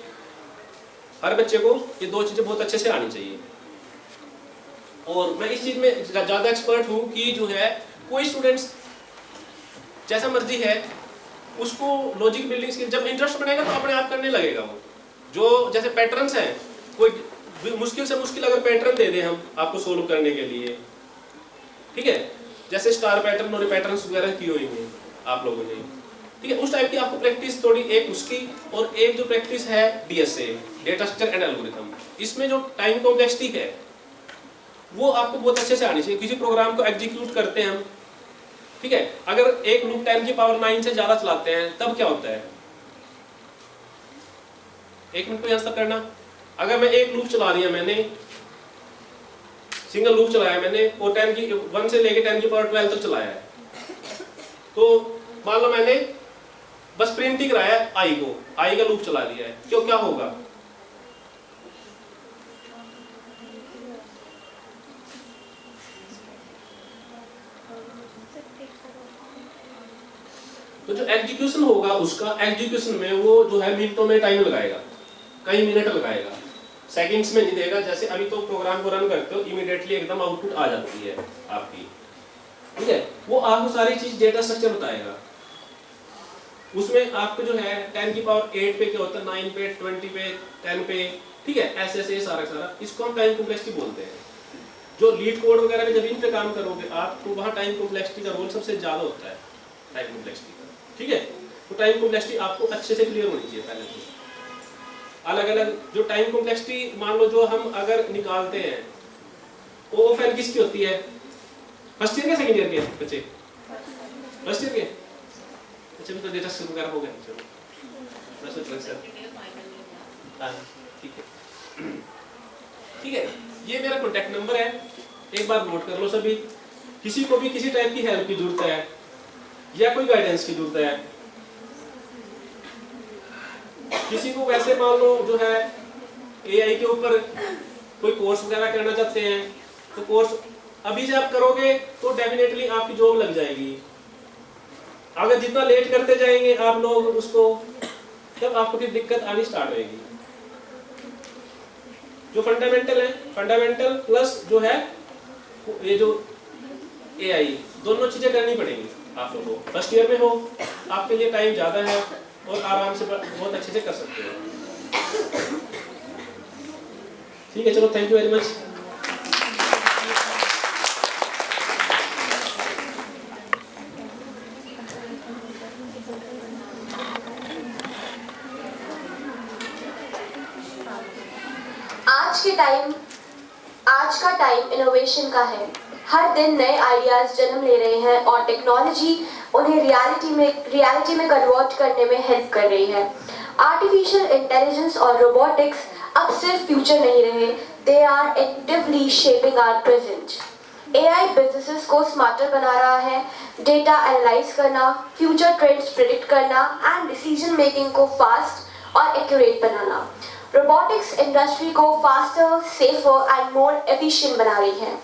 हर बच्चे को ये 2 चीज़ें बहुत अच्छे से आनी चाहिए। और मैं इस चीज़ में ज़्यादा एक्सपर्ट हूँ कि जो है कोई स्टूडेंट्स जैसा मर्जी है उसको लॉजिक बिल्डिंग स्किल, जब इंटरेस्ट बनेगा तो अपने आप करने लगेगा वो। जो जैसे पैटर्न्स हैं, कोई मुश्किल से मुश्किल अगर पैटर्न दे दें हम आपको सोल्व करने के लिए, ठीक है, जैसे स्टार पैटर्न और पैटर्न्स वगैरह की हुई हैं आप लोगों ने, ठीक है, उस टाइप की आपको प्रैक्टिस थोड़ी एक उसकी, और एक जो प्रैक्टिस है DSA, data structure and algorithm, इसमें जो टाइम कॉम्प्लेक्सिटी है वो आपको बहुत अच्छे से आनी चाहिए। किसी प्रोग्राम को एग्जीक्यूट करते हैं हम, ठीक है, अगर एक लूप 10 की पावर 9 से ज्यादा चलाते हैं तब क्या होता है? एक मिनट में आंसर करना। अगर मैं एक लूप चला दिया, मैंने सिंगल लूप चलाया मैंने, और 1 से लेके 10 की पावर 12 तक चलाया है, तो मान लो मैंने बस प्रिंट ही कराया आई का लूप चला दिया है, क्यों, क्या होगा? तो जो एग्जीक्यूशन होगा उसका, एग्जीक्यूशन में वो जो है मिनटों में टाइम लगाएगा, कई मिनट लगाएगा, सेकंड्स में नहीं देगा। जैसे अभी तो प्रोग्राम को रन करते हो इमीडिएटली एकदम आउटपुट आ जाती है आपकी, ठीक है, वो आपको सारी चीज डेटा स्ट्रक्चर बताएगा। उसमें आपको जो है 10 की पावर 8 पे क्या होता है, 9 पे, 20 पे, 10 पे, ठीक है, ऐसे ऐसे सारा इसको हम टाइम कॉम्प्लेक्सिटी बोलते हैं। जो लीड कोड वगैरह में जब इन पे काम करोगे आप, तो वहाँ टाइम कॉम्प्लेक्सिटी का रोल सबसे ज्यादा होता है, टाइम कॉम्प्लेक्सिटी का, ठीक है। तो टाइम कॉम्प्लेक्सिटी आपको अच्छे से क्लियर होनी चाहिए पहले तो। अलग अलग जो टाइम कॉम्प्लेक्सिटी, मान लो जो हम अगर निकालते हैं, वो फाइल किसकी होती है? फर्स्ट ईयर के, सेकंड ईयर के बच्चे? फर्स्ट ईयर के। अच्छा, तो डेटा स्ट्रक्चर वगैरह हो गया, चलो मैं सोच रहा सर, हाँ ठीक है, ठीक है। ये मेरा कॉन्टैक्ट नंबर है, एक बार नोट कर लो सभी। किसी को भी किसी टाइप की हेल्प की जरूरत है या कोई गाइडेंस की जरूरत है, किसी को वैसे मान लो जो है AI के ऊपर कोई कोर्स वगैरह करना चाहते हैं, तो कोर्स अभी से आप करोगे तो डेफिनेटली आपकी जॉब लग जाएगी। अगर जितना लेट करते जाएंगे आप लोग उसको, तब आपको फिर दिक्कत आनी स्टार्ट होगी। जो फंडामेंटल है, फंडामेंटल प्लस जो है ये जो AI, दोनों चीजें करनी पड़ेंगी आप लोगों को। फर्स्ट ईयर में हो, आपके लिए टाइम ज्यादा है और आराम से बहुत अच्छे से कर सकते हो, ठीक है। चलो, थैंक यू वेरी मच। आज का टाइम इनोवेशन का है। हर दिन नए आइडियाज जन्म ले रहे हैं और टेक्नोलॉजी उन्हें रियलिटी में कन्वर्ट करने में हेल्प कर रही है। आर्टिफिशियल इंटेलिजेंस और रोबोटिक्स अब सिर्फ फ्यूचर नहीं रहे, they are actively shaping our present. AI businesses को स्मार्टर बना रहा है, डेटा एनालाइज करना, फ्यूचर ट्रेंड्स प्रिडिक्ट करना एंड डिसीजन मेकिंग को फास्ट और एक्यूरेट बनाना। रोबोटिक्स इंडस्ट्री को faster, safer and more efficient बना रही है।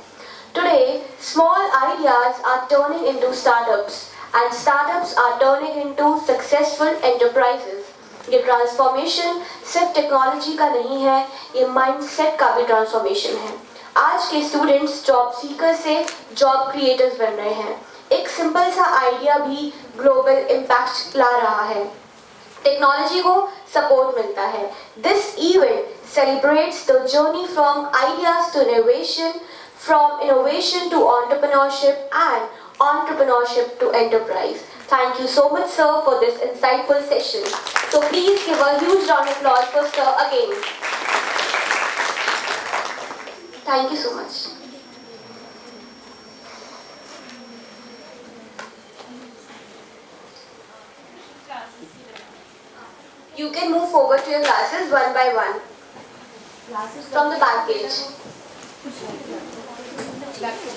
Today, small ideas are turning into startups and startups are turning into successful enterprises. ये ट्रांसफॉर्मेशन सिर्फ टेक्नोलॉजी का नहीं है, ये माइंडसेट का भी ट्रांसफॉर्मेशन है। आज के स्टूडेंट्स जॉब सीकर से जॉब क्रिएटर्स बन रहे हैं। एक सिंपल सा आइडिया भी ग्लोबल इम्पैक्ट ला रहा है, टेक्नोलॉजी को सपोर्ट मिलता है। This event celebrates the journey from ideas to innovation, from innovation to entrepreneurship and entrepreneurship to enterprise. Thank you so much, sir, for this insightful session. So please give a huge round of applause for sir again. Thank you so much. You can move forward to your classes one by one. From the back page. Back to